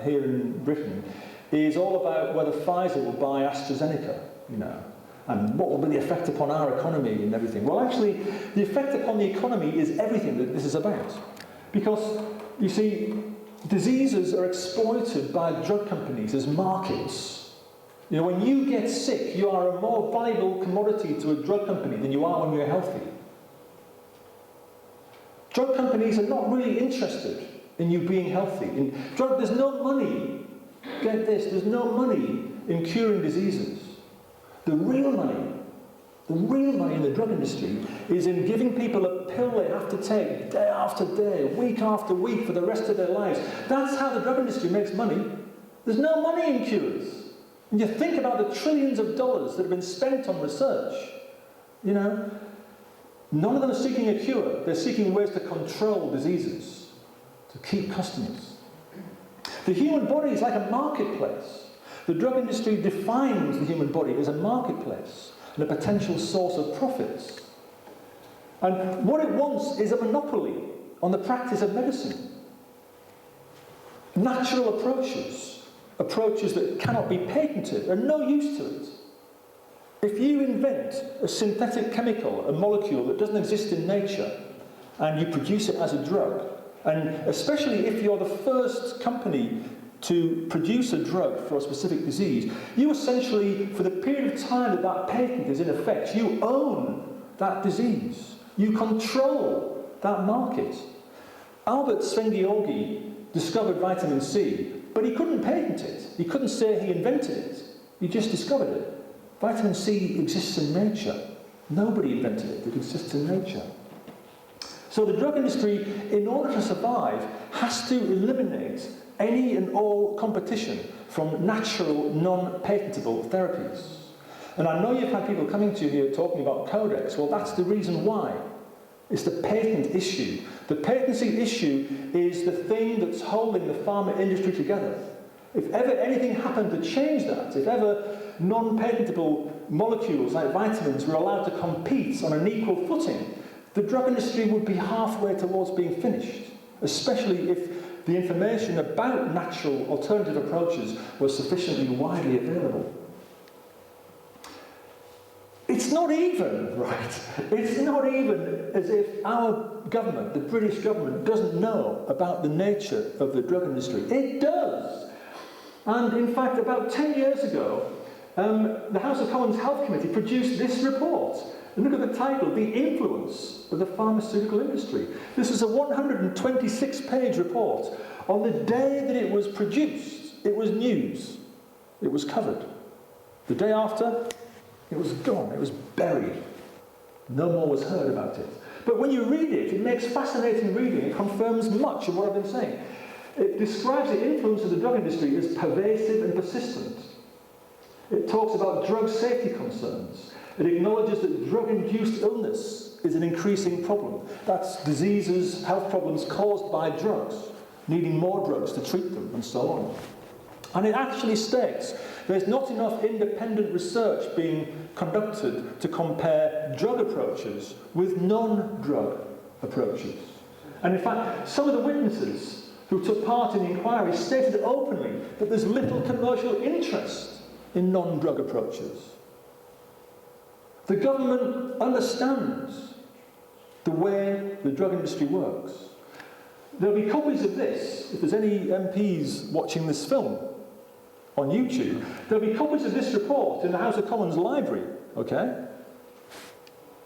here in Britain, is all about whether Pfizer will buy AstraZeneca, and what will be the effect upon our economy and everything. Well, actually, the effect upon the economy is everything that this is about. Because, you see, diseases are exploited by drug companies as markets. When you get sick, you are a more valuable commodity to a drug company than you are when you're healthy. Drug companies are not really interested in you being healthy. There's no money, get this, there's no money in curing diseases. The real money in the drug industry is in giving people a pill they have to take day after day, week after week for the rest of their lives. That's how the drug industry makes money. There's no money in cures. And you think about the trillions of dollars that have been spent on research. None of them are seeking a cure. They're seeking ways to control diseases, to keep customers. The human body is like a marketplace. The drug industry defines the human body as a marketplace and a potential source of profits. And what it wants is a monopoly on the practice of medicine. Natural approaches that cannot be patented, are no use to it. If you invent a synthetic chemical, a molecule that doesn't exist in nature, and you produce it as a drug, and especially if you're the first company to produce a drug for a specific disease, you essentially, for the period of time that that patent is in effect, you own that disease. You control that market. Albert Szent-Györgyi discovered vitamin C, but he couldn't patent it. He couldn't say he invented it. He just discovered it. Vitamin C exists in nature. Nobody invented it. It exists in nature. So the drug industry, in order to survive, has to eliminate any and all competition from natural, non-patentable therapies. And I know you've had people coming to you here talking about codex. Well, that's the reason why. It's the patent issue. The patency issue is the thing that's holding the pharma industry together. If ever anything happened to change that, if ever non-patentable molecules like vitamins were allowed to compete on an equal footing, the drug industry would be halfway towards being finished, especially if the information about natural alternative approaches was sufficiently widely available. It's not even as if our government, the British government, doesn't know about the nature of the drug industry. It does. And in fact, about 10 years ago, the House of Commons Health Committee produced this report. And look at the title, The Influence of the Pharmaceutical Industry. This is a 126-page report. On the day that it was produced, it was news. It was covered. The day after, it was gone. It was buried. No more was heard about it. But when you read it, it makes fascinating reading. It confirms much of what I've been saying. It describes the influence of the drug industry as pervasive and persistent. It talks about drug safety concerns. It acknowledges that drug-induced illness is an increasing problem. That's diseases, health problems caused by drugs, needing more drugs to treat them, and so on. And it actually states there's not enough independent research being conducted to compare drug approaches with non-drug approaches. And in fact, some of the witnesses who took part in the inquiry stated openly that there's little commercial interest in non-drug approaches. The government understands the way the drug industry works. There'll be copies of this, if there's any MPs watching this film on YouTube, there'll be copies of this report in the House of Commons library, okay?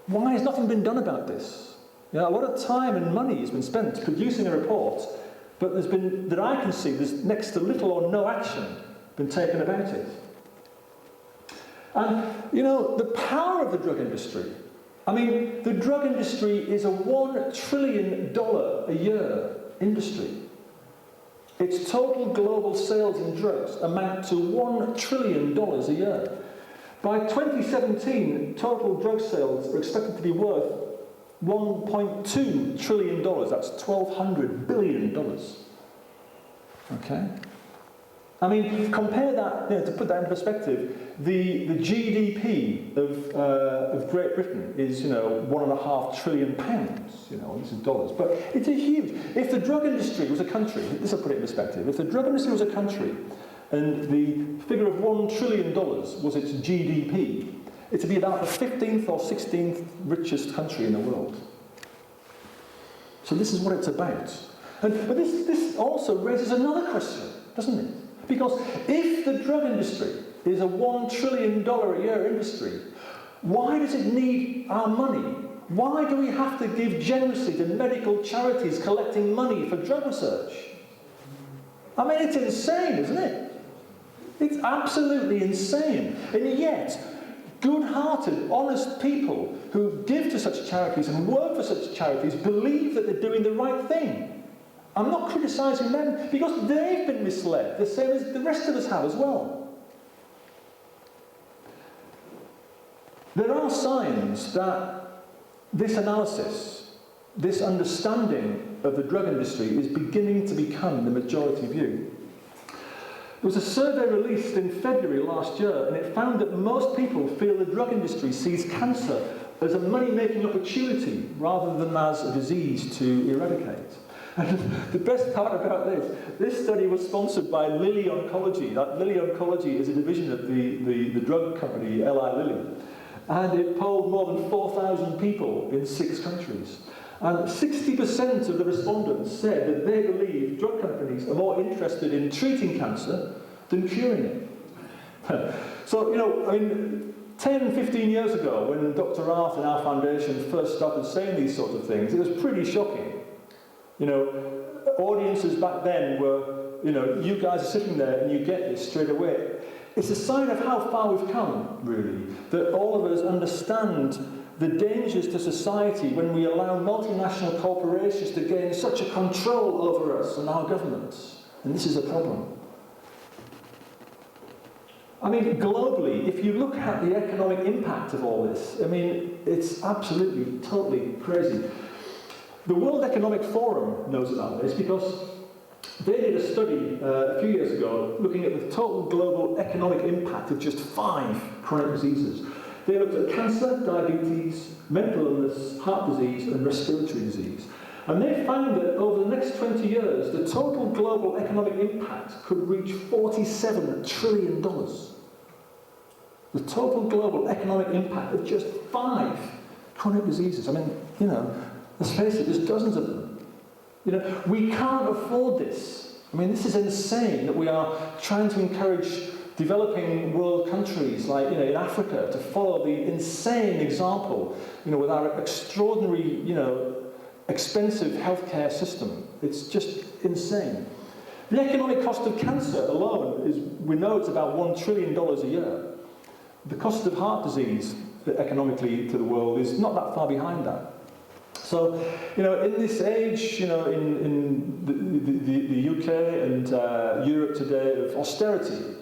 Why has nothing been done about this? You know, a lot of time and money has been spent producing a report, but there's been, that I can see, there's next to little or no action been taken about it. And, you know, the power of the drug industry, I mean, the drug industry is a $1 trillion a year industry. Its total global sales in drugs amount to $1 trillion a year. By 2017, total drug sales are expected to be worth $1.2 trillion. That's $1,200 billion. Okay? I mean, compare that, you know, to put that into perspective, the GDP of Great Britain is, you know, £1.5 trillion, you know, this is dollars. But it's a huge, if the drug industry was a country, this will put it in perspective, if the drug industry was a country and the figure of $1 trillion was its GDP, it'd be about the 15th or 16th richest country in the world. So this is what it's about. But this also raises another question, doesn't it? Because if the drug industry is a $1 trillion a year industry, why does it need our money? Why do we have to give generously to medical charities collecting money for drug research? I mean, it's insane, isn't it? It's absolutely insane. And yet, good-hearted, honest people who give to such charities and work for such charities believe that they're doing the right thing. I'm not criticising them because they've been misled, the same as the rest of us have as well. There are signs that this analysis, this understanding of the drug industry is beginning to become the majority view. There was a survey released in February last year, and it found that most people feel the drug industry sees cancer as a money-making opportunity rather than as a disease to eradicate. And the best part about this study was sponsored by Lilly Oncology. Lilly Oncology is a division of the drug company Eli Lilly. And it polled more than 4,000 people in 6 countries. And 60% of the respondents said that they believe drug companies are more interested in treating cancer than curing it. So, you know, I mean, 10, 15 years ago, when Dr. Art and our foundation first started saying these sorts of things, it was pretty shocking. You know, audiences back then were, you know, you guys are sitting there and you get this straight away. It's a sign of how far we've come, really, that all of us understand the dangers to society when we allow multinational corporations to gain such a control over us and our governments. And this is a problem. I mean, globally, if you look at the economic impact of all this, I mean, it's absolutely, totally crazy. The World Economic Forum knows about this because they did a study a few years ago looking at the total global economic impact of just 5 chronic diseases. They looked at cancer, diabetes, mental illness, heart disease, and respiratory disease. And they found that over the next 20 years, the total global economic impact could reach $47 trillion. The total global economic impact of just 5 chronic diseases. I mean, you know, let's face it, there's dozens of them. You know, we can't afford this. I mean, this is insane that we are trying to encourage developing world countries like, you know, in Africa to follow the insane example, you know, with our extraordinary, you know, expensive healthcare system. It's just insane. The economic cost of cancer alone is, we know it's about $1 trillion a year. The cost of heart disease economically to the world is not that far behind that. So, you know, in this age, you know, in the UK and Europe today of austerity,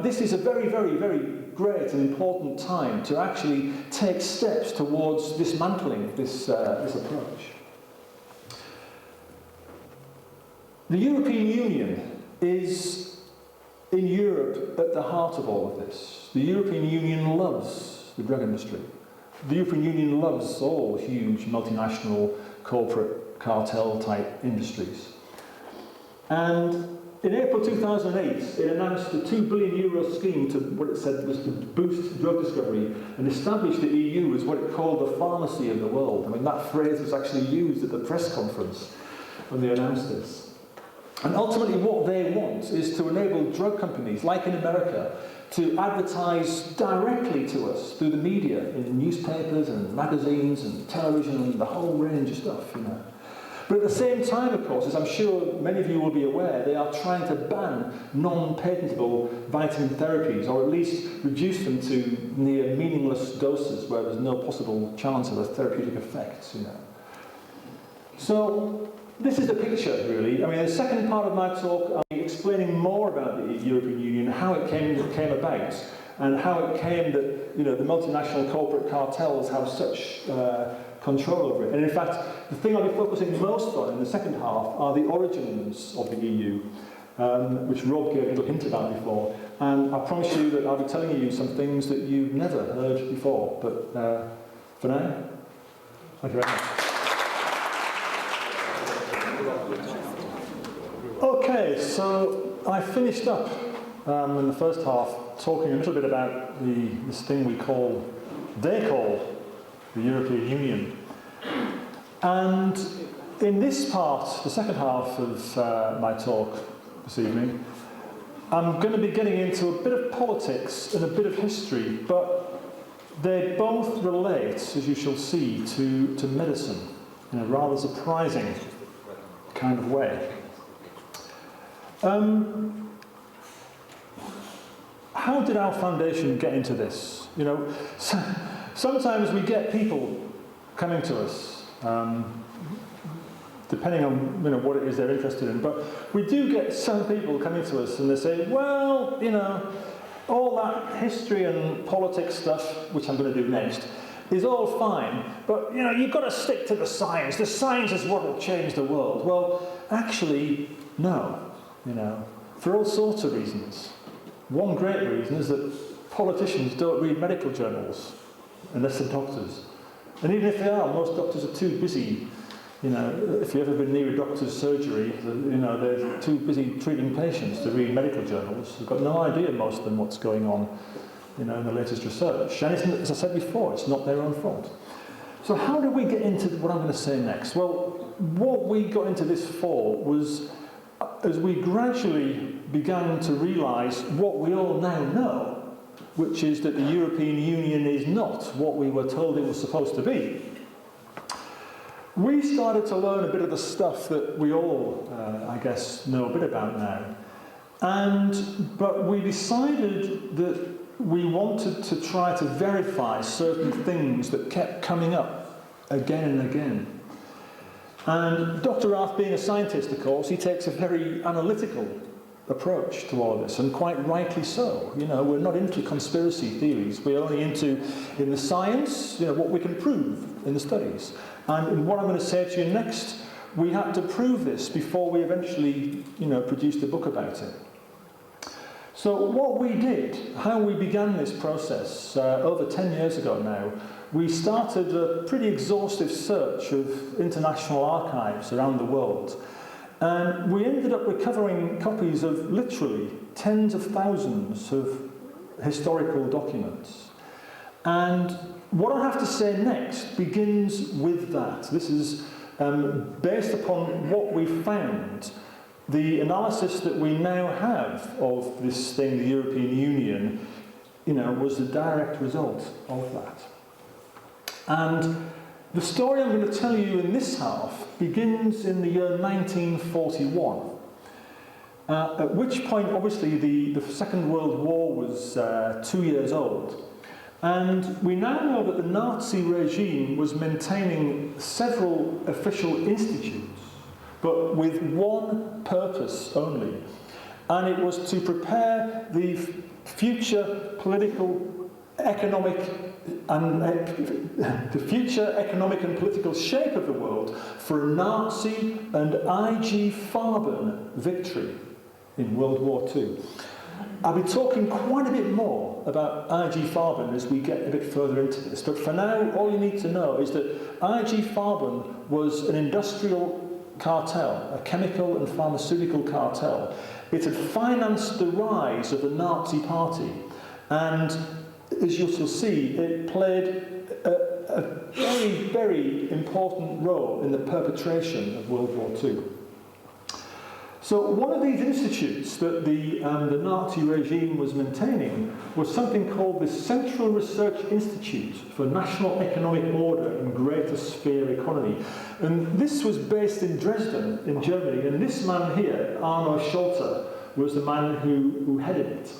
this is a very, very, very great and important time to actually take steps towards dismantling this approach. The European Union is, in Europe, at the heart of all of this. The European Union loves the drug industry. The European Union loves all huge multinational corporate cartel-type industries. And in April 2008, it announced a €2 billion scheme to what it said was to boost drug discovery and establish the EU as what it called the pharmacy of the world. I mean, that phrase was actually used at the press conference when they announced this. And ultimately what they want is to enable drug companies, like in America, to advertise directly to us through the media, in newspapers and magazines and television and the whole range of stuff, you know. But at the same time, of course, as I'm sure many of you will be aware, they are trying to ban non-patentable vitamin therapies, or at least reduce them to near meaningless doses where there's no possible chance of a therapeutic effect, you know. So this is the picture, really. I mean, the second part of my talk, I'll be explaining more about the European Union, how it came about, and how it came that, you know, the multinational corporate cartels have such control over it. And in fact, the thing I'll be focusing most on in the second half are the origins of the EU, which Rob gave a little hint about before. And I promise you that I'll be telling you some things that you've never heard before. But for now, thank you very much. Okay, so I finished up in the first half talking a little bit about this thing they call the European Union. And in this part, the second half of my talk this evening, I'm going to be getting into a bit of politics and a bit of history, but they both relate, as you shall see, to medicine in a rather surprising kind of way. How did our foundation get into this? You know, sometimes we get people coming to us, depending on, you know, what it is they're interested in. But we do get some people coming to us and they say, well, you know, all that history and politics stuff, which I'm going to do next, is all fine. But, you know, you've got to stick to the science. The science is what will change the world. Well, actually, no. You know, for all sorts of reasons. One great reason is that politicians don't read medical journals unless they're doctors. And even if they are, most doctors are too busy. You know, if you've ever been near a doctor's surgery, you know, they're too busy treating patients to read medical journals. They've got no idea, most of them, what's going on, you know, in the latest research. And as I said before, it's not their own fault. So how did we get into what I'm going to say next? Well, what we got into this for was, as we gradually began to realise what we all now know, which is that the European Union is not what we were told it was supposed to be, we started to learn a bit of the stuff that we all, I guess, know a bit about now. But we decided that we wanted to try to verify certain things that kept coming up again and again. And Dr. Arth, being a scientist, of course, he takes a very analytical approach to all of this, and quite rightly so. You know, we're not into conspiracy theories. We're only into, in the science, you know, what we can prove in the studies. And what I'm going to say to you next, we had to prove this before we eventually, you know, produced a book about it. So what we did, how we began this process over 10 years ago now, we started a pretty exhaustive search of international archives around the world. And we ended up recovering copies of literally tens of thousands of historical documents. And what I have to say next begins with that. This is based upon what we found. The analysis that we now have of this thing, the European Union, you know, was the direct result of that. And the story I'm going to tell you in this half begins in the year 1941, at which point, obviously, the Second World War was 2 years old. And we now know that the Nazi regime was maintaining several official institutes, but with one purpose only. And it was to prepare the future political, economic, and the future economic and political shape of the world for a Nazi and IG Farben victory in World War II. I'll be talking quite a bit more about IG Farben as we get a bit further into this, but for now, all you need to know is that IG Farben was an industrial cartel, a chemical and pharmaceutical cartel, it had financed the rise of the Nazi Party, and as you shall see, it played a very, very important role in the perpetration of World War II. So one of these institutes that the Nazi regime was maintaining was something called the Central Research Institute for National Economic Order and Greater Sphere Economy. And this was based in Dresden, in Germany, and this man here, Arno Scholter, was the man who headed it.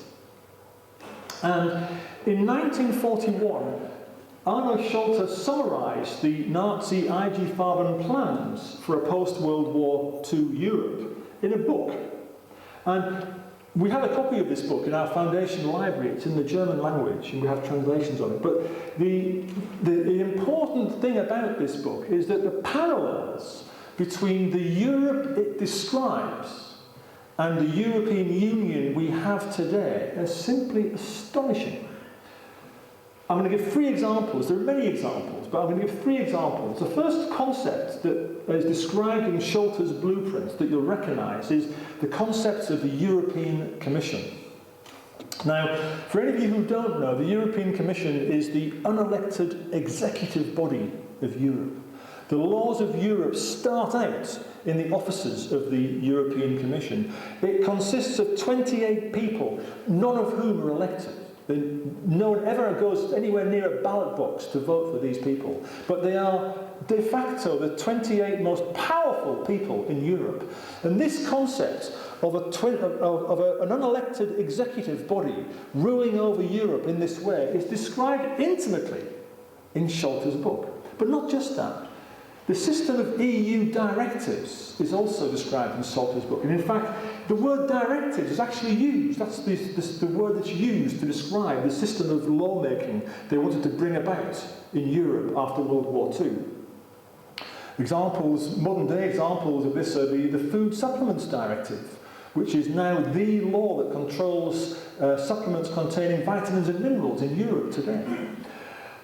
And in 1941, Arno Scholter summarised the Nazi IG Farben plans for a post-World War II Europe in a book. And we have a copy of this book in our foundation library. It's in the German language, and we have translations on it. But the important thing about this book is that the parallels between the Europe it describes and the European Union we have today are simply astonishing. I'm going to give 3 examples. There are many examples, but I'm going to give 3 examples. The first concept that is described in Scholter's blueprints that you'll recognise is the concept of the European Commission. Now, for any of you who don't know, the European Commission is the unelected executive body of Europe. The laws of Europe start out in the offices of the European Commission. It consists of 28 people, none of whom are elected. No one ever goes anywhere near a ballot box to vote for these people. But they are de facto the 28 most powerful people in Europe. And this concept of an unelected executive body ruling over Europe in this way is described intimately in Scholter's book. But not just that. The system of EU directives is also described in Scholter's book. And in fact, the word directives is actually used. That's the word that's used to describe the system of lawmaking they wanted to bring about in Europe after World War II. Examples, modern day examples of this are the Food Supplements Directive, which is now the law that controls supplements containing vitamins and minerals in Europe today.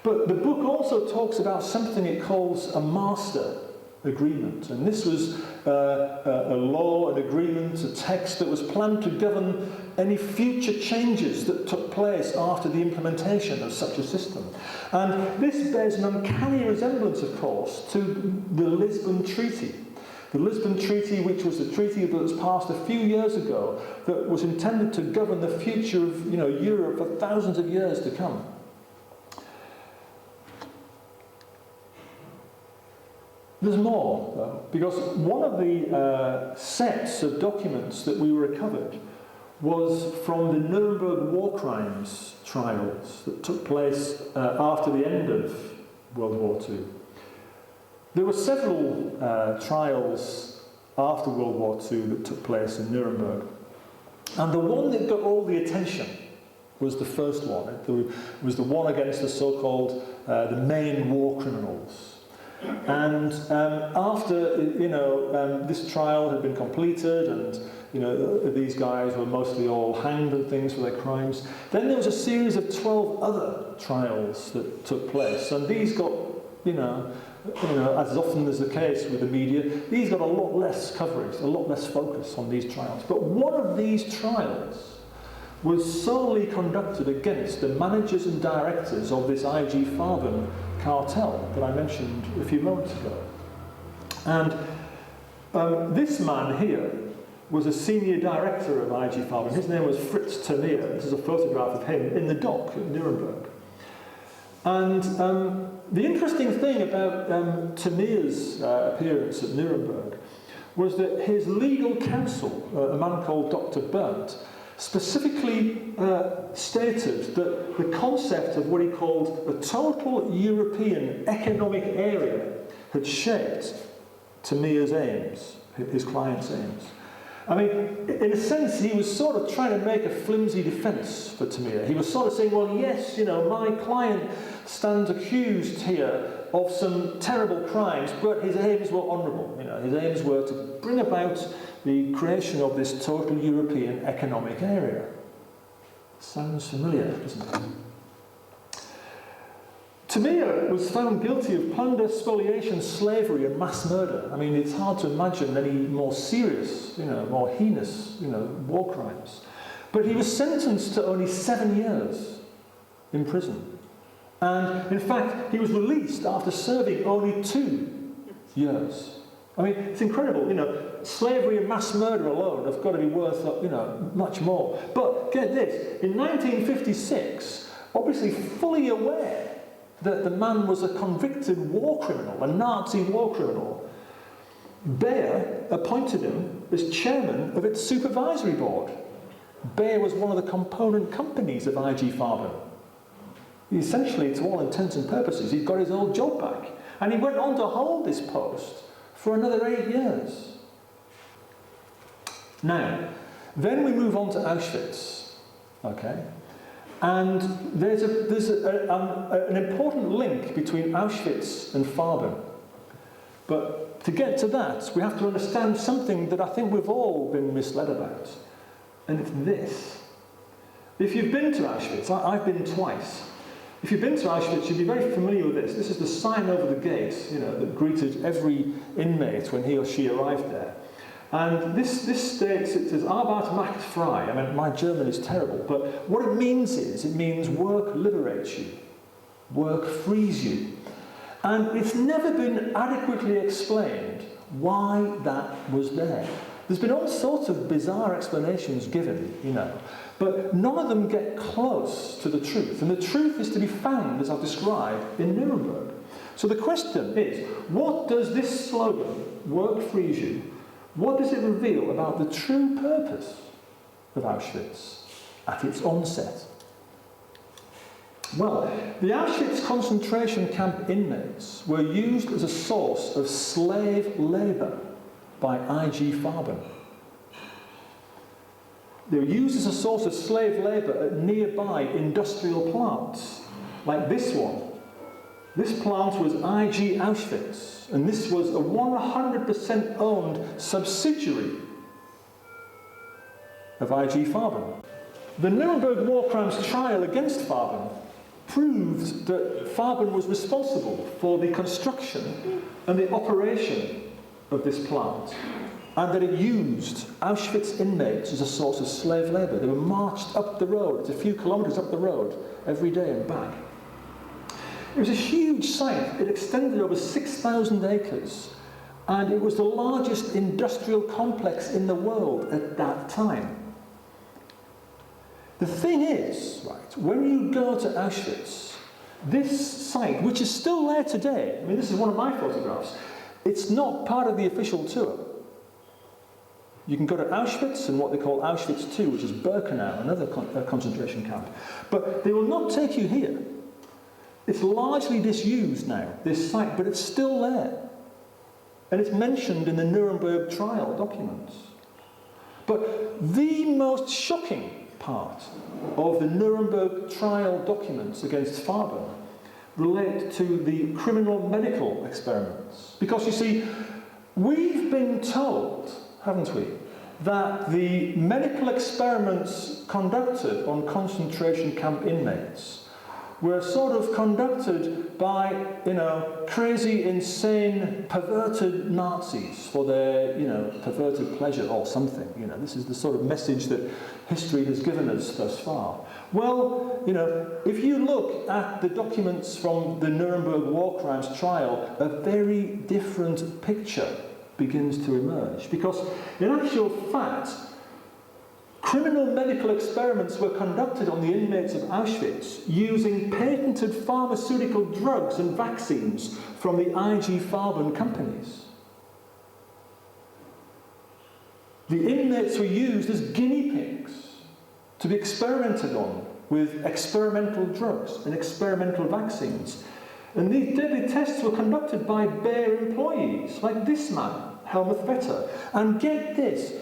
But the book also talks about something it calls a master agreement. And this was a law, an agreement, a text that was planned to govern any future changes that took place after the implementation of such a system. And this bears an uncanny resemblance, of course, to the Lisbon Treaty. The Lisbon Treaty, which was the treaty that was passed a few years ago, that was intended to govern the future of Europe for thousands of years to come. There's more, though, because one of the sets of documents that we recovered was from the Nuremberg war crimes trials that took place after the end of World War II. There were several trials after World War II that took place in Nuremberg. And the one that got all the attention was the first one. It was the one against the so-called the main war criminals. And after this trial had been completed, and these guys were mostly all hanged and things for their crimes, then there was a series of 12 other trials that took place, and these got as often is the case with the media, these got a lot less coverage, a lot less focus on these trials. But one of these trials was solely conducted against the managers and directors of this IG Farben cartel that I mentioned a few moments ago. And this man here was a senior director of IG Farben. His name was Fritz Tamiya. This is a photograph of him in the dock at Nuremberg. And the interesting thing about Tamiya's appearance at Nuremberg was that his legal counsel, a man called Dr. Berndt, specifically stated that the concept of what he called a total European economic area had shaped Tamiya's aims, his client's aims. I mean, in a sense, he was sort of trying to make a flimsy defence for Tamiya. He was sort of saying, well, yes, my client stands accused here of some terrible crimes, but his aims were honourable. His aims were to bring about the creation of this total European economic area. Sounds familiar, doesn't it? Tamir was found guilty of plunder, spoliation, slavery, and mass murder. I mean, it's hard to imagine any more serious, more heinous, war crimes. But he was sentenced to only 7 years in prison. And in fact, he was released after serving only 2 years. I mean, it's incredible, slavery and mass murder alone have got to be worth, much more. But get this, in 1956, obviously fully aware that the man was a convicted war criminal, a Nazi war criminal, Bayer appointed him as chairman of its supervisory board. Bayer was one of the component companies of IG Farben. Essentially, to all intents and purposes, he got his old job back. And he went on to hold this post for another 8 years. Now, then we move on to Auschwitz, okay? And there's an important link between Auschwitz and Farben. But to get to that, we have to understand something that I think we've all been misled about. And it's this. If you've been to Auschwitz, I've been twice. If you've been to Auschwitz, you'll be very familiar with this. This is the sign over the gate, that greeted every inmate when he or she arrived there. And this states, it says, Arbeit macht frei. I mean, my German is terrible, but what it means is, it means work liberates you. Work frees you. And it's never been adequately explained why that was there. There's been all sorts of bizarre explanations given, but none of them get close to the truth. And the truth is to be found, as I've described, in Nuremberg. So the question is, what does this slogan, work frees you, what does it reveal about the true purpose of Auschwitz at its onset? Well, the Auschwitz concentration camp inmates were used as a source of slave labour by IG Farben. They were used as a source of slave labour at nearby industrial plants, like this one. This plant was IG Auschwitz, and this was a 100% owned subsidiary of IG Farben. The Nuremberg war crimes trial against Farben proved that Farben was responsible for the construction and the operation of this plant, and that it used Auschwitz inmates as a source of slave labour. They were marched up the road, it's a few kilometres up the road, every day and back. It was a huge site. It extended over 6,000 acres, and it was the largest industrial complex in the world at that time. The thing is, right, when you go to Auschwitz, this site, which is still there today, I mean, this is one of my photographs, it's not part of the official tour. You can go to Auschwitz and what they call Auschwitz II, which is Birkenau, another concentration camp. But they will not take you here. It's largely disused now, this site, but it's still there. And it's mentioned in the Nuremberg trial documents. But the most shocking part of the Nuremberg trial documents against Farben relate to the criminal medical experiments. Because you see, we've been told, haven't we, that the medical experiments conducted on concentration camp inmates were sort of conducted by, crazy, insane, perverted Nazis for their, perverted pleasure or something. This is the sort of message that history has given us thus far. Well, if you look at the documents from the Nuremberg war crimes trial, a very different picture begins to emerge. Because in actual fact, criminal medical experiments were conducted on the inmates of Auschwitz using patented pharmaceutical drugs and vaccines from the IG Farben companies. The inmates were used as guinea pigs to be experimented on with experimental drugs and experimental vaccines. And these deadly tests were conducted by Bayer employees, like this man, Helmut Vetter. And get this,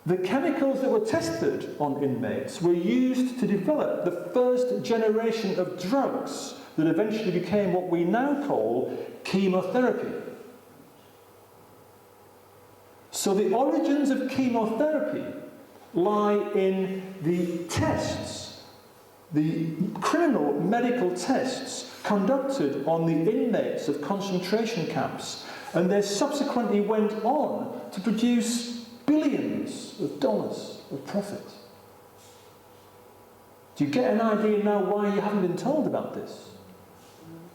the chemicals that were tested on inmates were used to develop the first generation of drugs that eventually became what we now call chemotherapy. So the origins of chemotherapy lie in the tests the criminal medical tests conducted on the inmates of concentration camps, and they subsequently went on to produce billions of dollars of profit. Do you get an idea now why you haven't been told about this?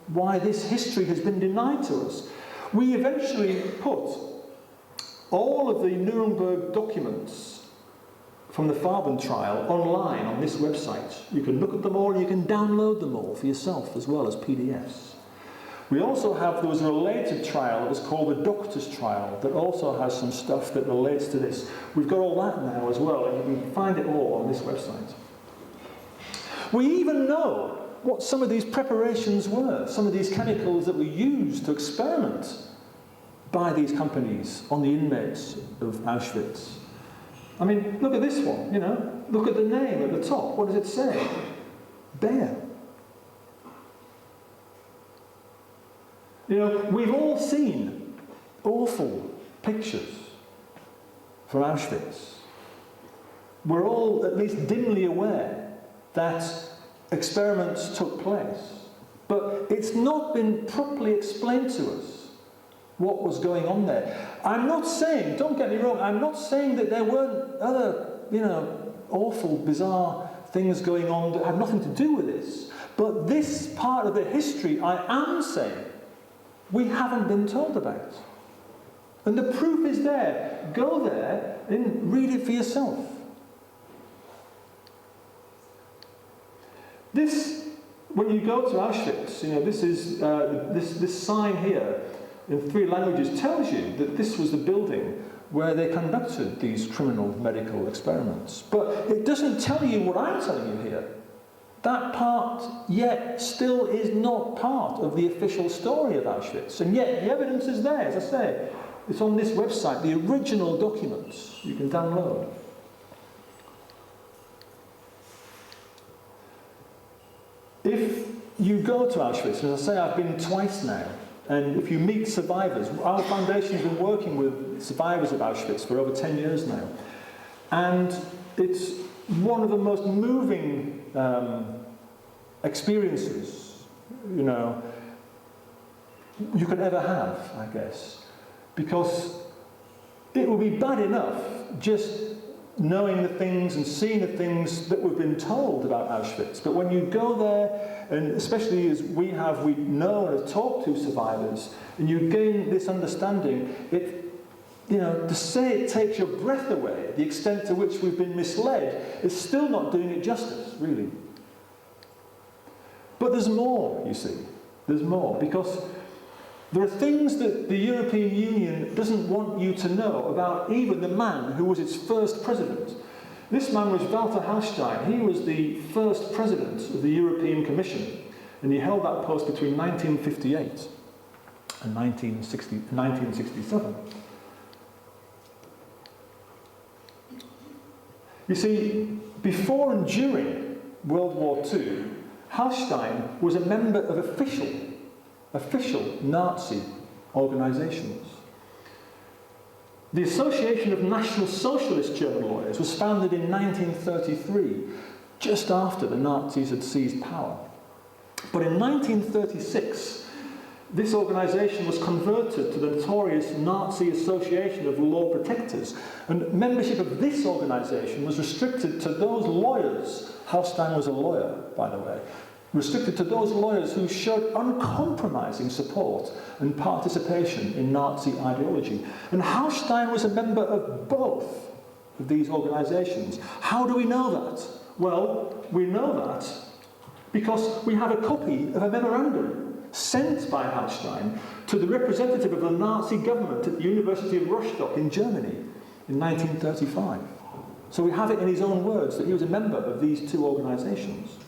Why this history has been denied to us? We eventually put all of the Nuremberg documents from the Pharma trial online on this website. You can look at them all, and you can download them all for yourself as well as PDFs. We also have, there was a related trial that was called the Doctor's Trial that also has some stuff that relates to this. We've got all that now as well, and you can find it all on this website. We even know what some of these preparations were, some of these chemicals that were used to experiment by these companies on the inmates of Auschwitz. I mean, look at this one, you know. Look at the name at the top. What does it say? Bear. You know, we've all seen awful pictures from Auschwitz. We're all at least dimly aware that experiments took place. But it's not been properly explained to us what was going on there. I'm not saying, don't get me wrong, I'm not saying that there weren't other, you know, awful, bizarre things going on that had nothing to do with this. But this part of the history, I am saying, we haven't been told about. And the proof is there. Go there and read it for yourself. This, when you go to Auschwitz, you know, this is this sign here in 3 languages tells you that this was the building where they conducted these criminal medical experiments. But it doesn't tell you what I'm telling you here. That part yet still is not part of the official story of Auschwitz. And yet the evidence is there, as I say. It's on this website, the original documents you can download. If you go to Auschwitz, and as I say, I've been twice now, and if you meet survivors, our foundation's been working with survivors of Auschwitz for over 10 years now, and it's one of the most moving experiences, you know, you could ever have, I guess, because it will be bad enough just knowing the things and seeing the things that we've been told about Auschwitz. But when you go there, and especially as we know and have talked to survivors, and you gain this understanding, you know, to say it takes your breath away, the extent to which we've been misled, is still not doing it justice, really. But there's more, you see. There's more, because there are things that the European Union doesn't want you to know about even the man who was its first president. This man was Walter Hallstein. He was the first president of the European Commission, and he held that post between 1958 and 1967. You see, before and during World War II, Hallstein was a member of official Nazi organisations. The Association of National Socialist German Lawyers was founded in 1933, just after the Nazis had seized power. But in 1936, this organisation was converted to the notorious Nazi Association of Law Protectors, and membership of this organisation was restricted to those lawyers. Hallstein was a lawyer, by the way. Restricted to those lawyers who showed uncompromising support and participation in Nazi ideology. And Hallstein was a member of both of these organisations. How do we know that? Well, we know that because we have a copy of a memorandum sent by Hallstein to the representative of the Nazi government at the University of Rostock in Germany in 1935. So we have it in his own words that he was a member of these two organisations.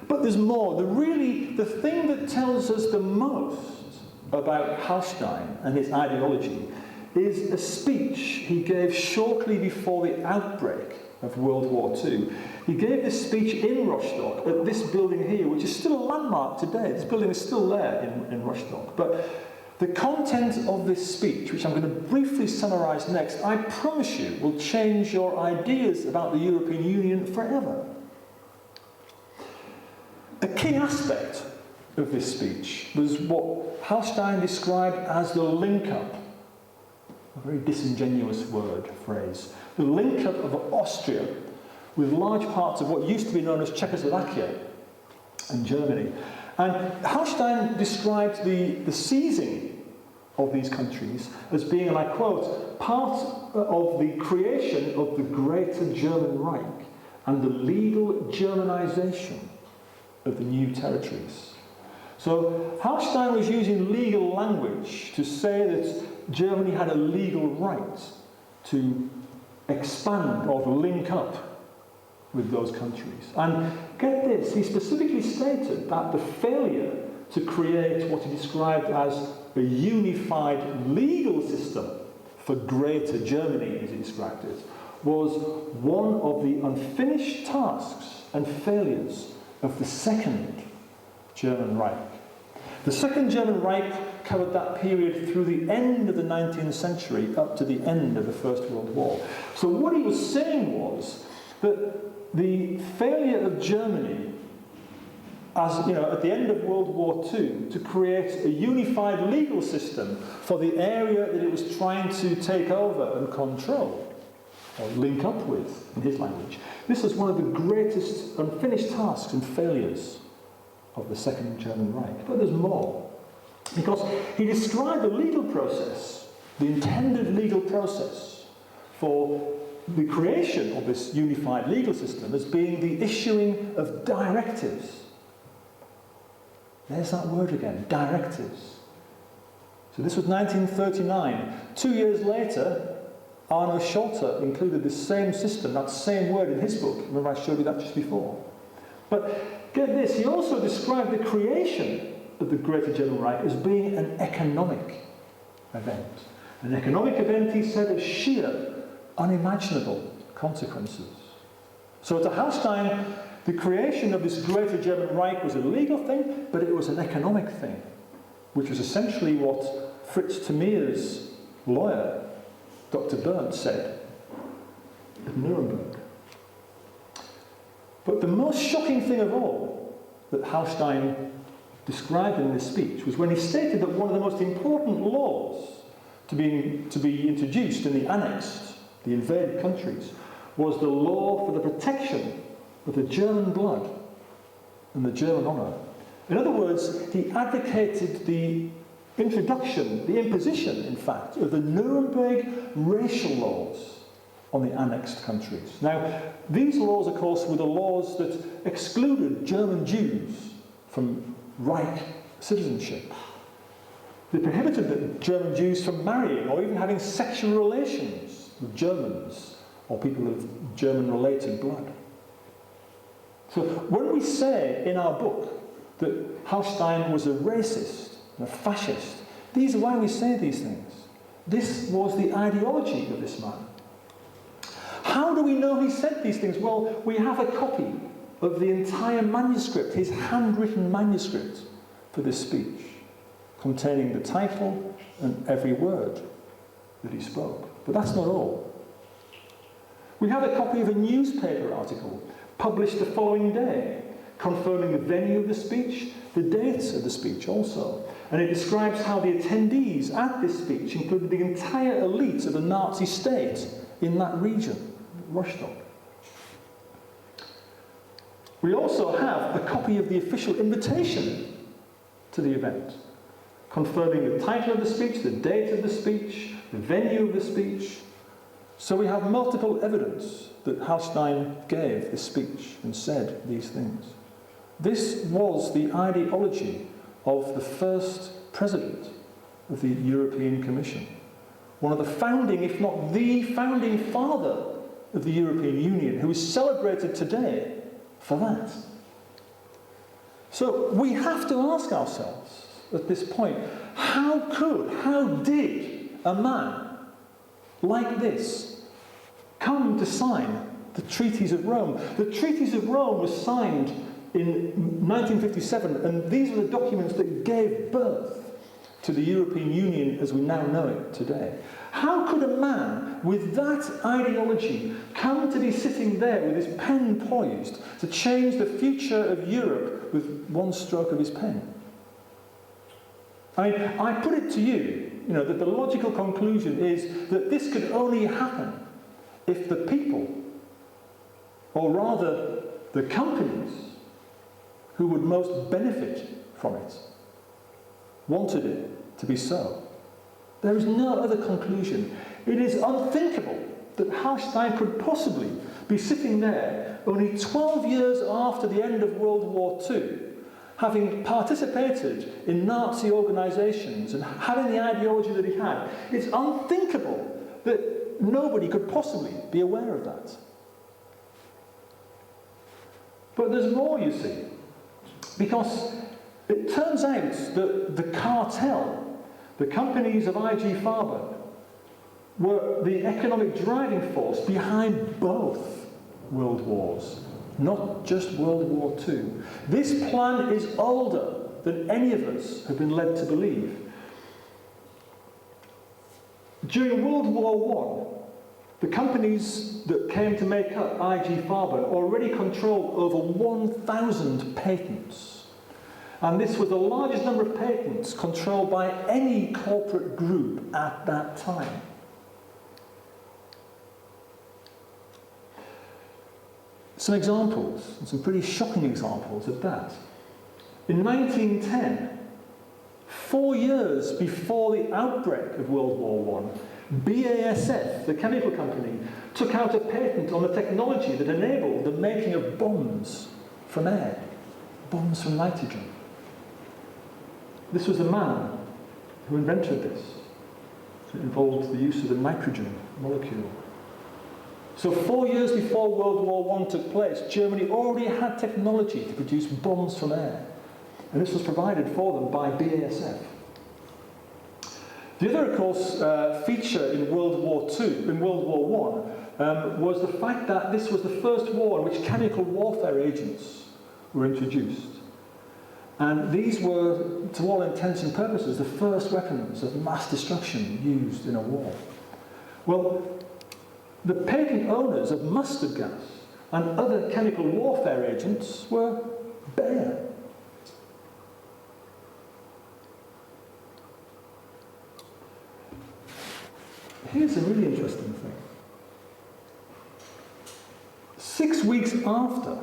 But there's more. The thing that tells us the most about Hallstein and his ideology is a speech he gave shortly before the outbreak of World War II. He gave this speech in Rostock, at this building here, which is still a landmark today. This building is still there in Rostock. But The content of this speech, which I'm going to briefly summarise next, I promise you will change your ideas about the European Union forever. A key aspect of this speech was what Hallstein described as the link-up, a very disingenuous phrase, the link-up of Austria with large parts of what used to be known as Czechoslovakia and Germany. And Hallstein described the seizing of these countries as being, and I quote, part of the creation of the Greater German Reich and the legal Germanization of the new territories. So Hallstein was using legal language to say that Germany had a legal right to expand or to link up with those countries. And get this, he specifically stated that the failure to create what he described as a unified legal system for Greater Germany, as he described it, was one of the unfinished tasks and failures of the Second German Reich. The Second German Reich covered that period through the end of the 19th century up to the end of the First World War. So what he was saying was that the failure of Germany, as you know, at the end of World War II, to create a unified legal system for the area that it was trying to take over and control, or link up with, in his language, this was one of the greatest unfinished tasks and failures of the Second German Reich. But there's more, because he described the legal process, the intended legal process for the creation of this unified legal system as being the issuing of directives. There's that word again, directives. So this was 1939. 2 years later, Arno Scholter included the same system, that same word in his book. Remember I showed you that just before. But get this, he also described the creation of the Greater German Reich as being an economic event. An economic event, he said, of sheer, unimaginable consequences. So to Hallstein, the creation of this Greater German Reich was a legal thing, but it was an economic thing, which was essentially what Fritz Tamir's lawyer, Dr. Berndt, said at Nuremberg. But the most shocking thing of all that Hallstein described in this speech was when he stated that one of the most important laws to be introduced in the annexed, the invaded countries, was the law for the protection of the German blood and the German honour. In other words, he advocated the introduction, the imposition, in fact, of the Nuremberg racial laws on the annexed countries. Now, these laws, of course, were the laws that excluded German Jews from Reich citizenship. They prohibited the German Jews from marrying or even having sexual relations with Germans or people of German-related blood. So when we say in our book that Hallstein was a racist, a fascist, these are why we say these things. This was the ideology of this man. How do we know he said these things? Well, we have a copy of the entire manuscript, his handwritten manuscript for this speech, containing the title and every word that he spoke. But that's not all. We have a copy of a newspaper article published the following day, confirming the venue of the speech, the dates of the speech also. And it describes how the attendees at this speech included the entire elite of the Nazi state in that region, Rostock. We also have a copy of the official invitation to the event, confirming the title of the speech, the date of the speech, the venue of the speech. So we have multiple evidence that Hallstein gave this speech and said these things. This was the ideology of the first president of the European Commission. One of the founding, if not the founding father of the European Union, who is celebrated today for that. So we have to ask ourselves at this point, how did a man like this come to sign the Treaties of Rome? The Treaties of Rome were signed in 1957, and these are the documents that gave birth to the European Union as we now know it today. How could a man with that ideology come to be sitting there with his pen poised to change the future of Europe with one stroke of his pen? I put it to you, that the logical conclusion is that this could only happen if the people, or rather the companies who would most benefit from it, wanted it to be so. There is no other conclusion. It is unthinkable that Hallstein could possibly be sitting there only 12 years after the end of World War II, having participated in Nazi organisations and having the ideology that he had. It's unthinkable that nobody could possibly be aware of that. But there's more, you see, because it turns out that the cartel, the companies of IG Pharma, were the economic driving force behind both world wars, not just World War II. This plan is older than any of us have been led to believe. During World War I, the companies that came to make up IG Pharma already controlled over 1,000 patents. And this was the largest number of patents controlled by any corporate group at that time. Some examples, and some pretty shocking examples of that. In 1910, 4 years before the outbreak of World War I, BASF, the chemical company, took out a patent on the technology that enabled the making of bombs from air, bombs from nitrogen. This was the man who invented this. It involved the use of the nitrogen molecule. So 4 years before World War I took place, Germany already had technology to produce bombs from air. And this was provided for them by BASF. The other, of course, feature in World War I, was the fact that this was the first war in which chemical warfare agents were introduced. And these were, to all intents and purposes, the first weapons of mass destruction used in a war. Well, the patent owners of mustard gas and other chemical warfare agents were Bayer. Here's a really interesting thing. 6 weeks after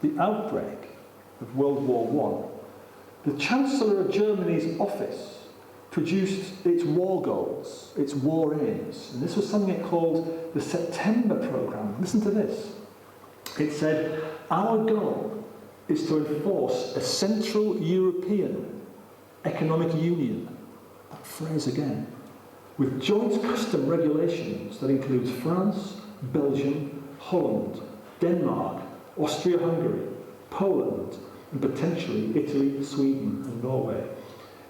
the outbreak of World War I, the Chancellor of Germany's office produced its war goals, its war aims. And this was something it called the September Programme. Listen to this. It said, our goal is to enforce a Central European Economic Union. That phrase again. With joint custom regulations that includes France, Belgium, Holland, Denmark, Austria-Hungary, Poland, and potentially Italy, Sweden, and Norway.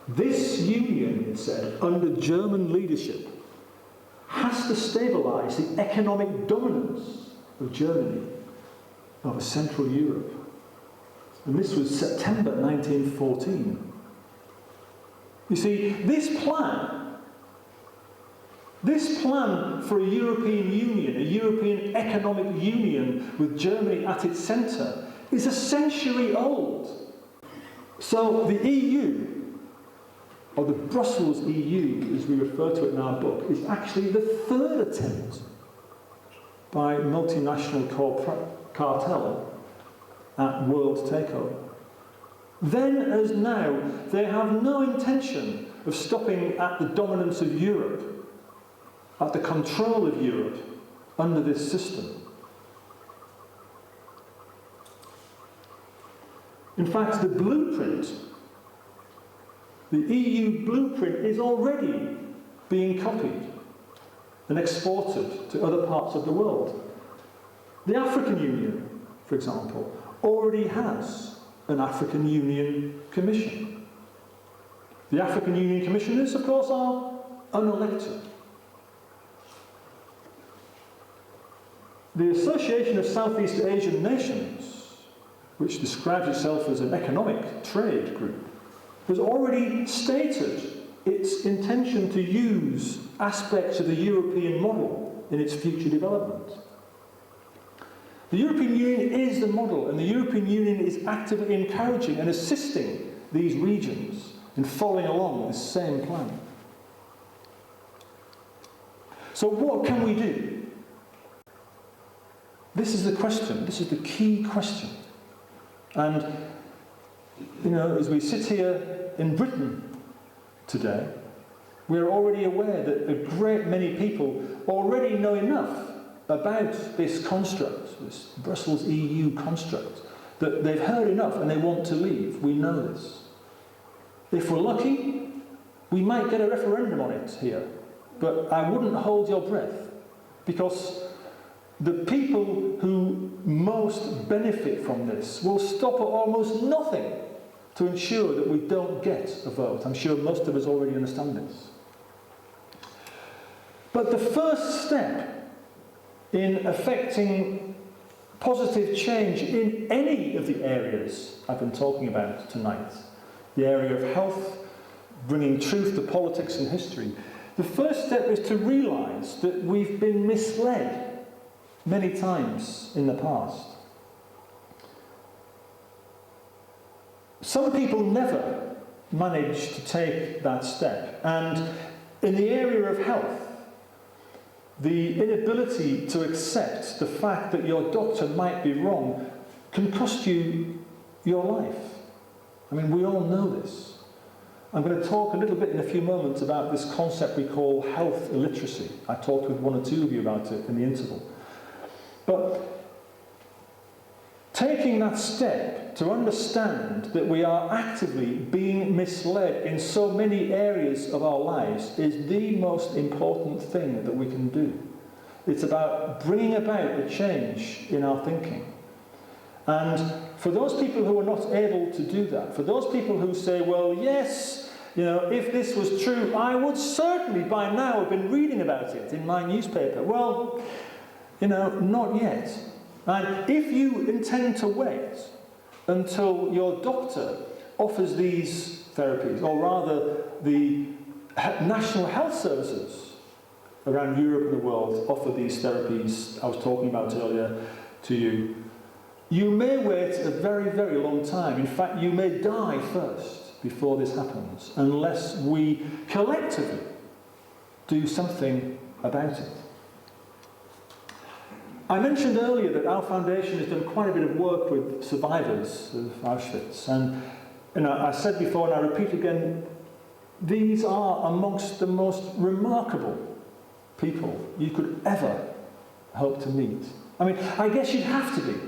This union, it said, under German leadership, has to stabilise the economic dominance of Germany over Central Europe. And this was September 1914. You see, this plan for a European Union, a European economic union with Germany at its centre, is a century old. So the EU, or the Brussels EU, as we refer to it in our book, is actually the third attempt by multinational cartel at world takeover. Then as now, they have no intention of stopping at the dominance of Europe, at the control of Europe under this system. In fact, the blueprint, the EU blueprint, is already being copied and exported to other parts of the world. The African Union, for example, already has an African Union Commission. The African Union Commissioners, of course, are unelected. The Association of Southeast Asian Nations, which describes itself as an economic trade group, has already stated its intention to use aspects of the European model in its future development. The European Union is the model, and the European Union is actively encouraging and assisting these regions in following along this same plan. So what can we do? This is the question, this is the key question. And, you know, as we sit here in Britain today, we're already aware that a great many people already know enough about this construct, this Brussels EU construct, that they've heard enough and they want to leave. We know this. If we're lucky, we might get a referendum on it here. But I wouldn't hold your breath, because the people who most benefit from this will stop at almost nothing to ensure that we don't get a vote. I'm sure most of us already understand this. But the first step in affecting positive change in any of the areas I've been talking about tonight, the area of health, bringing truth to politics and history, the first step is to realise that we've been misled many times in the past. Some people never manage to take that step, and in the area of health, the inability to accept the fact that your doctor might be wrong can cost you your life. I mean, we all know this. I'm going to talk a little bit in a few moments about this concept we call health illiteracy. I talked with one or two of you about it in the interval. But taking that step to understand that we are actively being misled in so many areas of our lives is the most important thing that we can do. It's about bringing about a change in our thinking. And for those people who are not able to do that, for those people who say, well, yes, you know, if this was true, I would certainly by now have been reading about it in my newspaper. Well, you know, not yet. And if you intend to wait until your doctor offers these therapies, or rather the national health services around Europe and the world offer these therapies I was talking about earlier to you, you may wait a very, very long time. In fact, you may die first before this happens, unless we collectively do something about it. I mentioned earlier that our foundation has done quite a bit of work with survivors of Auschwitz, and I said before and I repeat again, these are amongst the most remarkable people you could ever hope to meet. I mean, I guess you'd have to be.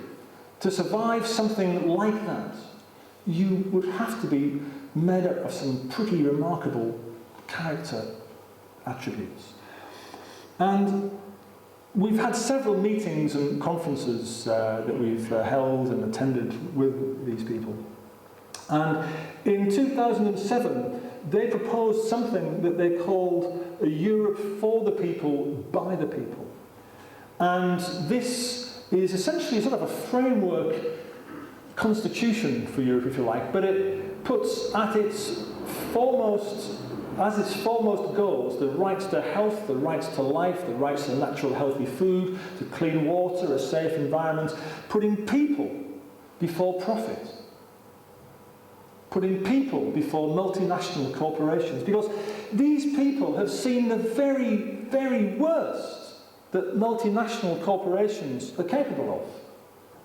To survive something like that, you would have to be made up of some pretty remarkable character attributes. And we've had several meetings and conferences that we've held and attended with these people. And in 2007, they proposed something that they called a Europe for the people, by the people. And this is essentially sort of a framework constitution for Europe, if you like, but it puts at its foremost goals the rights to health, the rights to life, the rights to natural healthy food, to clean water, a safe environment, putting people before profit, putting people before multinational corporations, because these people have seen the very, very worst that multinational corporations are capable of.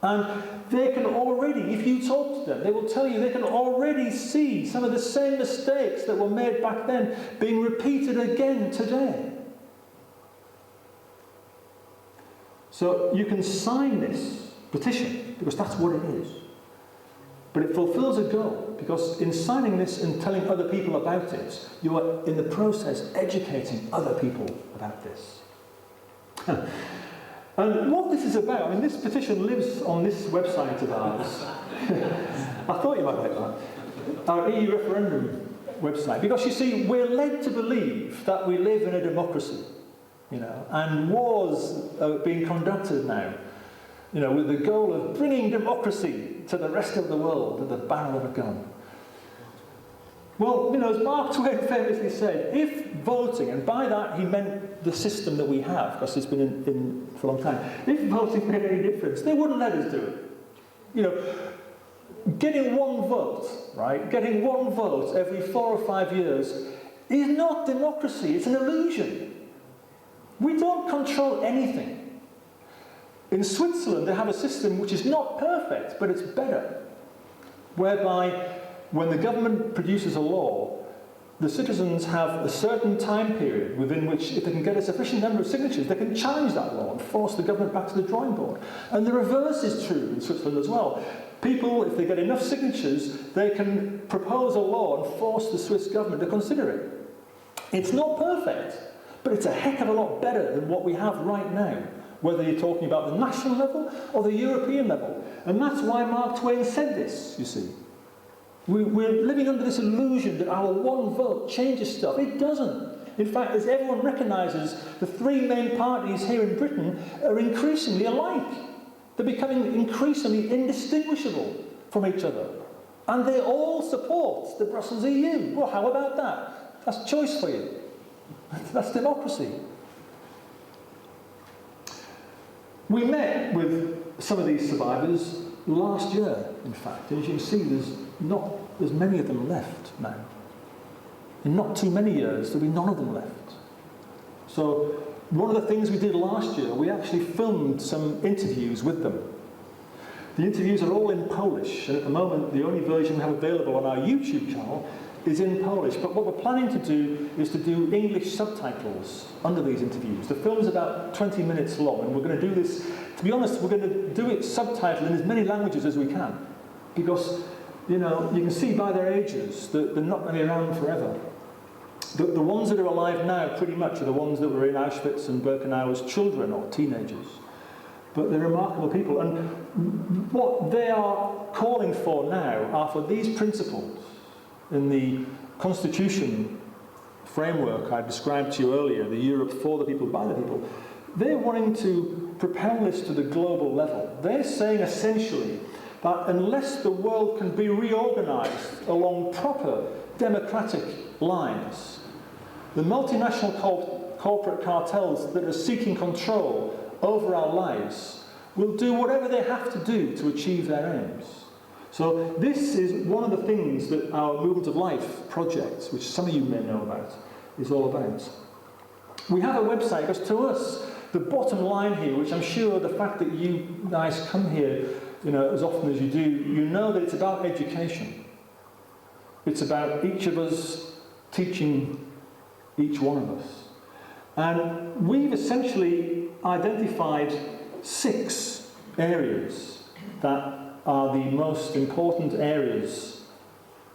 And they can already, if you talk to them, they will tell you they can already see some of the same mistakes that were made back then being repeated again today. So you can sign this petition, because that's what it is. But it fulfills a goal, because in signing this and telling other people about it, you are in the process educating other people about this. And what this is about, I mean, this petition lives on this website of ours. I thought you might like that. Our EU referendum website. Because you see, we're led to believe that we live in a democracy, you know, and wars are being conducted now, you know, with the goal of bringing democracy to the rest of the world at the barrel of a gun. Well, as Mark Twain famously said, if voting, and by that he meant the system that we have, because it's been in for a long time, if voting made any difference, they wouldn't let us do it. Getting one vote, right, getting one vote every 4 or 5 years is not democracy, it's an illusion. We don't control anything. In Switzerland, they have a system which is not perfect, but it's better, whereby when the government produces a law, the citizens have a certain time period within which, if they can get a sufficient number of signatures, they can challenge that law and force the government back to the drawing board. And the reverse is true in Switzerland as well. People, if they get enough signatures, they can propose a law and force the Swiss government to consider it. It's not perfect, but it's a heck of a lot better than what we have right now, whether you're talking about the national level or the European level. And that's why Mark Twain said this, you see. We're living under this illusion that our one vote changes stuff. It doesn't. In fact, as everyone recognises, the three main parties here in Britain are increasingly alike. They're becoming increasingly indistinguishable from each other. And they all support the Brussels EU. Well, how about that? That's choice for you. That's democracy. We met with some of these survivors last year, in fact. As you can see, there's not as many of them left now. In not too many years, there'll be none of them left. So one of the things we did last year, we actually filmed some interviews with them. The interviews are all in Polish, and at the moment the only version we have available on our YouTube channel is in Polish. But what we're planning to do is to do English subtitles under these interviews. The film is about 20 minutes long, and we're going to do this, to be honest, we're going to do it subtitled in as many languages as we can. Because, you can see by their ages that they're not going to be around forever. The ones that are alive now pretty much are the ones that were in Auschwitz and Birkenau as children or teenagers. But they're remarkable people. And what they are calling for now are for these principles in the constitution framework I described to you earlier, the Europe for the people, by the people. They're wanting to propel this to the global level. They're saying essentially that unless the world can be reorganised along proper democratic lines, the multinational corporate cartels that are seeking control over our lives will do whatever they have to do to achieve their aims. So this is one of the things that our Movement of Life project, which some of you may know about, is all about. We have a website, because to us, the bottom line here, which I'm sure the fact that you guys come here as often as you do, you know that it's about education. It's about each of us teaching each one of us. And we've essentially identified 6 areas that are the most important areas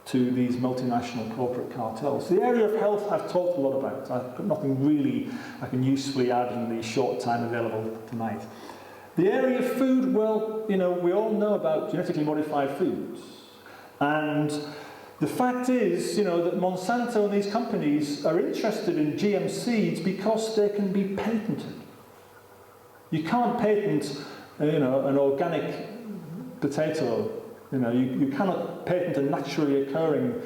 to these multinational corporate cartels. The area of health I've talked a lot about. I've got nothing really I can usefully add in the short time available tonight. The area of food, well, we all know about genetically modified foods. And the fact is, that Monsanto and these companies are interested in GM seeds because they can be patented. You can't patent, an organic potato. You cannot patent a naturally occurring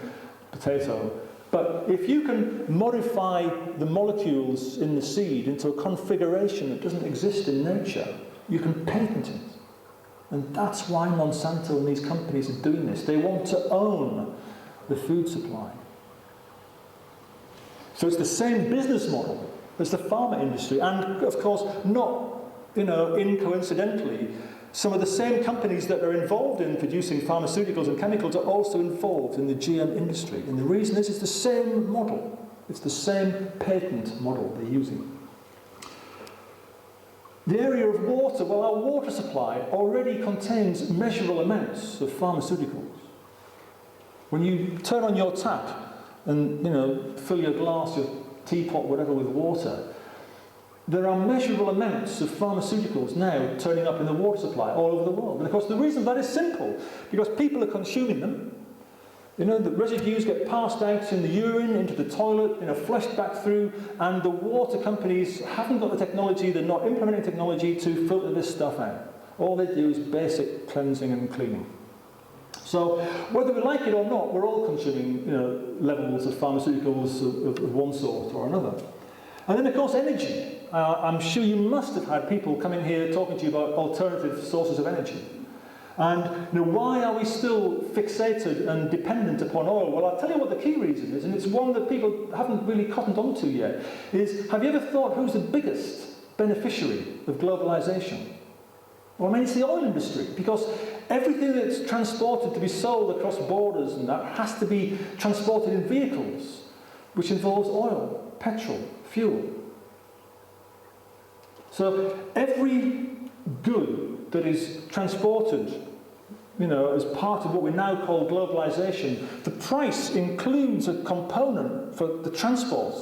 potato. But if you can modify the molecules in the seed into a configuration that doesn't exist in nature, you can patent it. And that's why Monsanto and these companies are doing this. They want to own the food supply. So it's the same business model as the pharma industry. And of course, not, incoincidentally, some of the same companies that are involved in producing pharmaceuticals and chemicals are also involved in the GM industry. And the reason is it's the same model. It's the same patent model they're using. The area of water, well, our water supply already contains measurable amounts of pharmaceuticals. When you turn on your tap and, fill your glass, your teapot, whatever, with water, there are measurable amounts of pharmaceuticals now turning up in the water supply all over the world. And of course, the reason that is simple, because people are consuming them. The residues get passed out in the urine, into the toilet, flushed back through, and the water companies haven't got the technology, they're not implementing technology to filter this stuff out. All they do is basic cleansing and cleaning. So whether we like it or not, we're all consuming levels of pharmaceuticals of one sort or another. And then of course energy. I'm sure you must have had people coming here talking to you about alternative sources of energy. And why are we still fixated and dependent upon oil? Well, I'll tell you what the key reason is, and it's one that people haven't really cottoned onto yet, is have you ever thought who's the biggest beneficiary of globalization? Well, I mean, it's the oil industry, because everything that's transported to be sold across borders and that has to be transported in vehicles, which involves oil, petrol, fuel. So every good that is transported, as part of what we now call globalization, the price includes a component for the transport.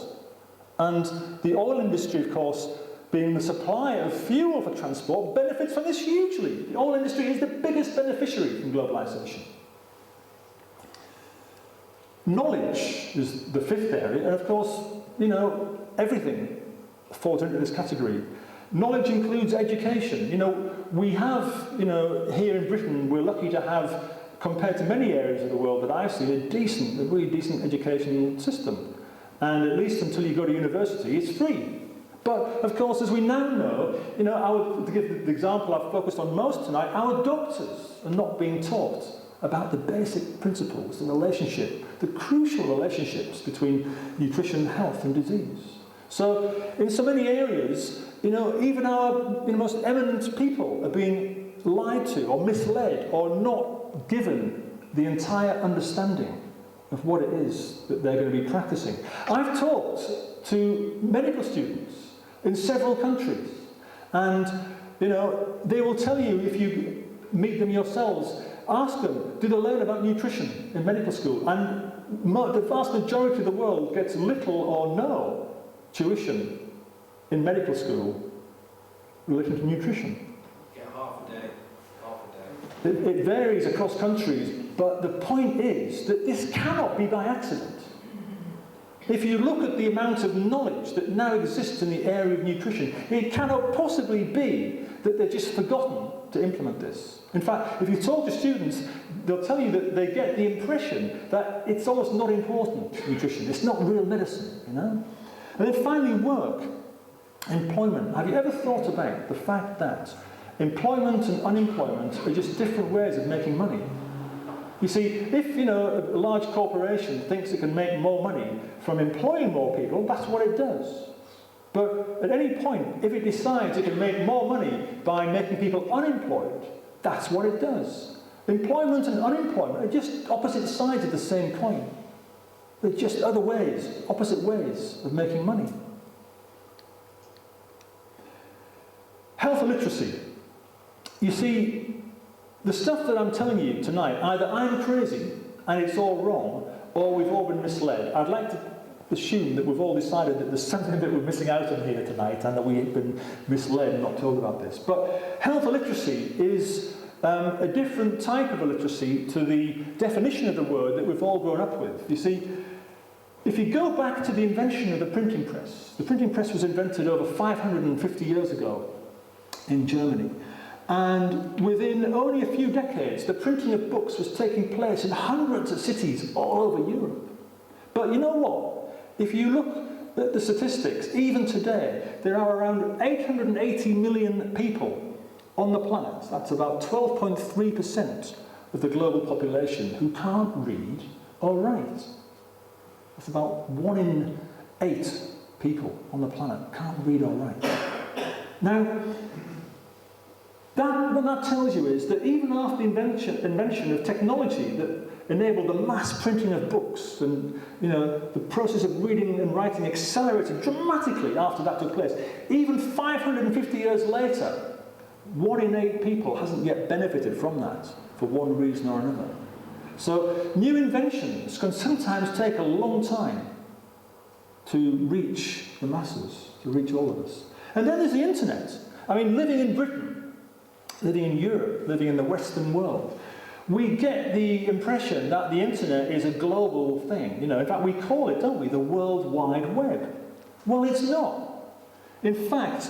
And the oil industry, of course, being the supplier of fuel for transport, benefits from this hugely. The oil industry is the biggest beneficiary from globalization. Knowledge is the fifth area, and of course, everything falls into this category. Knowledge includes education. We have, here in Britain, we're lucky to have, compared to many areas of the world that I've seen, a really decent educational system. And at least until you go to university, it's free. But, of course, as we now know, to give the example I've focused on most tonight, our doctors are not being taught about the basic principles, the crucial relationships between nutrition, health and disease. So, in so many areas, even our most eminent people are being lied to or misled or not given the entire understanding of what it is that they're going to be practicing. I've talked to medical students in several countries, and they will tell you, if you meet them yourselves, ask them, do they learn about nutrition in medical school? And the vast majority of the world gets little or no tuition in medical school related to nutrition. Get half a day. It varies across countries, but the point is that this cannot be by accident. If you look at the amount of knowledge that now exists in the area of nutrition, it cannot possibly be that they've just forgotten to implement this. In fact, if you talk to students, they'll tell you that they get the impression that it's almost not important, nutrition. It's not real medicine, And then finally, work. Employment. Have you ever thought about the fact that employment and unemployment are just different ways of making money? You see, if a large corporation thinks it can make more money from employing more people, that's what it does. But at any point, if it decides it can make more money by making people unemployed, that's what it does. Employment and unemployment are just opposite sides of the same coin. They're just other ways, opposite ways of making money. Health literacy. You see, the stuff that I'm telling you tonight, either I'm crazy and it's all wrong, or we've all been misled. I'd like to assume that we've all decided that there's something that we're missing out on here tonight and that we've been misled and not told about this. But health illiteracy is a different type of illiteracy to the definition of the word that we've all grown up with. You see, if you go back to the invention of the printing press was invented over 550 years ago in Germany. And within only a few decades, the printing of books was taking place in hundreds of cities all over Europe. But you know what? If you look at the statistics, even today, there are around 880 million people on the planet. That's about 12.3% of the global population who can't read or write. That's about 1 in 8 people on the planet can't read or write. Now, what that tells you is that even after the invention of technology that enabled the mass printing of books and the process of reading and writing accelerated dramatically after that took place, even 550 years later, 1 in 8 people hasn't yet benefited from that for one reason or another. So new inventions can sometimes take a long time to reach the masses, to reach all of us. And then there's the internet. I mean, living in Britain, living in Europe, living in the Western world, we get the impression that the internet is a global thing. In fact, we call it, don't we, the World Wide Web. Well, it's not. In fact,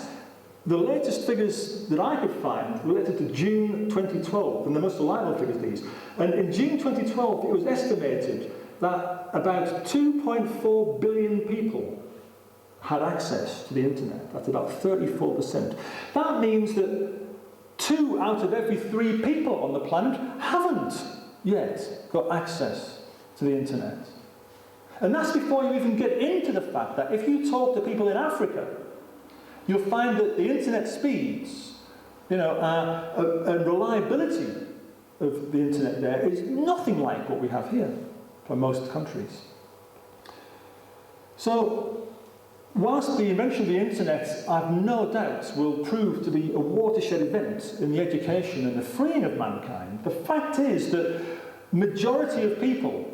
the latest figures that I could find related to June 2012, and the most reliable figures these. And in June 2012, it was estimated that about 2.4 billion people had access to the internet. That's about 34%. That means that 2 out of every 3 people on the planet haven't yet got access to the internet. And that's before you even get into the fact that if you talk to people in Africa, you'll find that the internet speeds, and reliability of the internet there is nothing like what we have here for most countries. So, whilst the invention of the internet, I've no doubt, will prove to be a watershed event in the education and the freeing of mankind, the fact is that majority of people,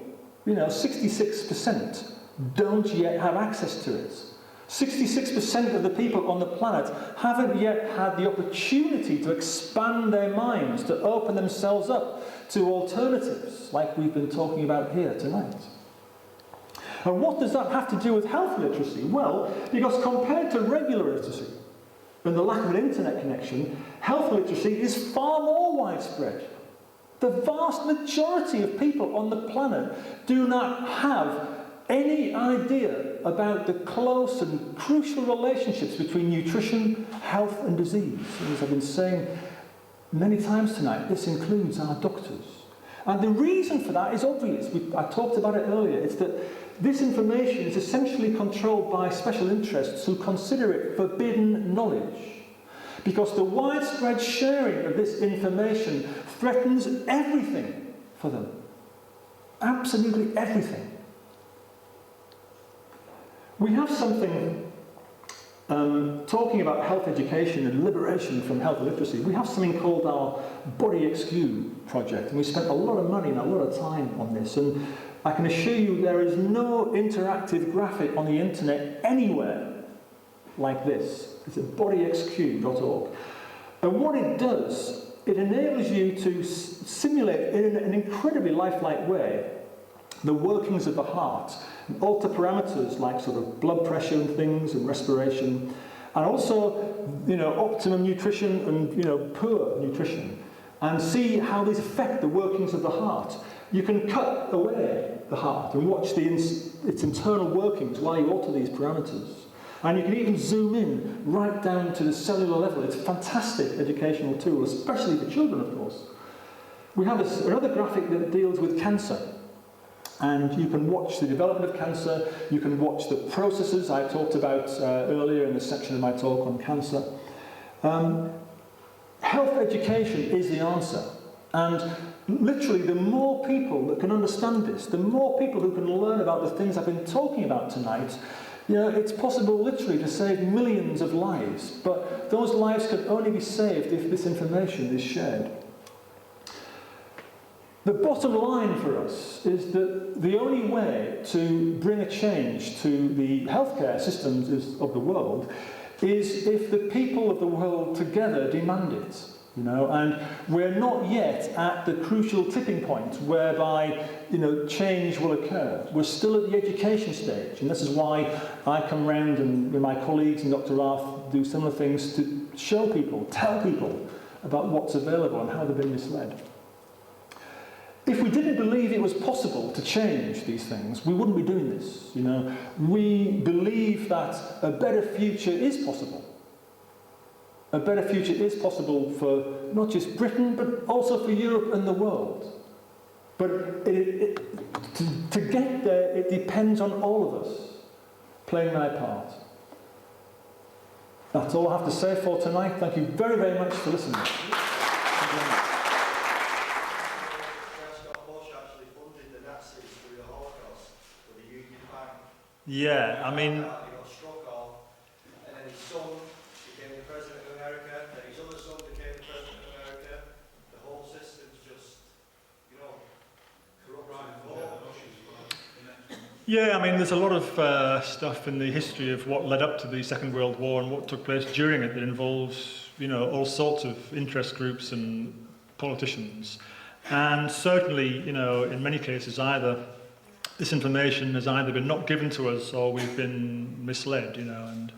66%, don't yet have access to it. 66% of the people on the planet haven't yet had the opportunity to expand their minds, to open themselves up to alternatives like we've been talking about here tonight. And what does that have to do with health literacy? Well, because compared to regular literacy and the lack of an internet connection, health literacy is far more widespread. The vast majority of people on the planet do not have any idea about the close and crucial relationships between nutrition, health and disease. And as I've been saying many times tonight, this includes our doctors. And the reason for that is obvious. I talked about it earlier. It's that this information is essentially controlled by special interests who consider it forbidden knowledge. Because the widespread sharing of this information threatens everything for them. Absolutely everything. We have something, talking about health education and liberation from health literacy, we have something called our Body XQ project, and we spent a lot of money and a lot of time on this, and I can assure you there is no interactive graphic on the internet anywhere like this. It's at bodyxq.org. And what it does, it enables you to simulate in an incredibly lifelike way the workings of the heart, and alter parameters like sort of blood pressure and things and respiration, and also optimum nutrition and poor nutrition, and see how these affect the workings of the heart. You can cut away the heart and watch its internal workings while you alter these parameters. And you can even zoom in right down to the cellular level. It's a fantastic educational tool, especially for children, of course. We have another graphic that deals with cancer. And you can watch the development of cancer, you can watch the processes I talked about earlier in the section of my talk on cancer. Health education is the answer. And literally, the more people that can understand this, the more people who can learn about the things I've been talking about tonight, it's possible literally to save millions of lives. But those lives can only be saved if this information is shared. The bottom line for us is that the only way to bring a change to the healthcare systems of the world is if the people of the world together demand it. And we're not yet at the crucial tipping point whereby, change will occur. We're still at the education stage, and this is why I come round and with my colleagues and Dr. Rath do similar things to show people, tell people about what's available and how they've been misled. If we didn't believe it was possible to change these things, we wouldn't be doing this. We believe that a better future is possible. A better future is possible for not just Britain, but also for Europe and the world. But to get there, it depends on all of us playing their part. That's all I have to say for tonight. Thank you very, very much for listening. Yeah, I mean, he got struck off, and then his son became the president of America, then his other son became the president of America. The whole system's just, corrupt. yeah, I mean, there's a lot of stuff in the history of what led up to the Second World War and what took place during it that involves, all sorts of interest groups and politicians. And certainly, in many cases, either this information has either been not given to us or we've been misled, and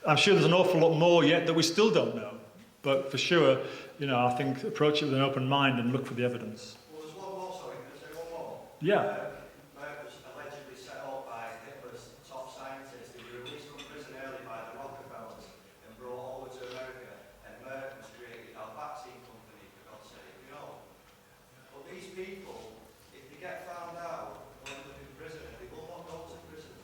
I'm sure there's an awful lot more yet that we still don't know. But for sure, you know, I think approach it with an open mind and look for the evidence. Well, there's one more, sorry, can I say one more? Yeah. Merck was allegedly set up by Hitler's top scientists. He was released from prison early by the Rockefellers and brought over to America. And Merck was created our vaccine company, for God's sake, you know. But these people, if they get found out when they're in prison, they will not go to prison.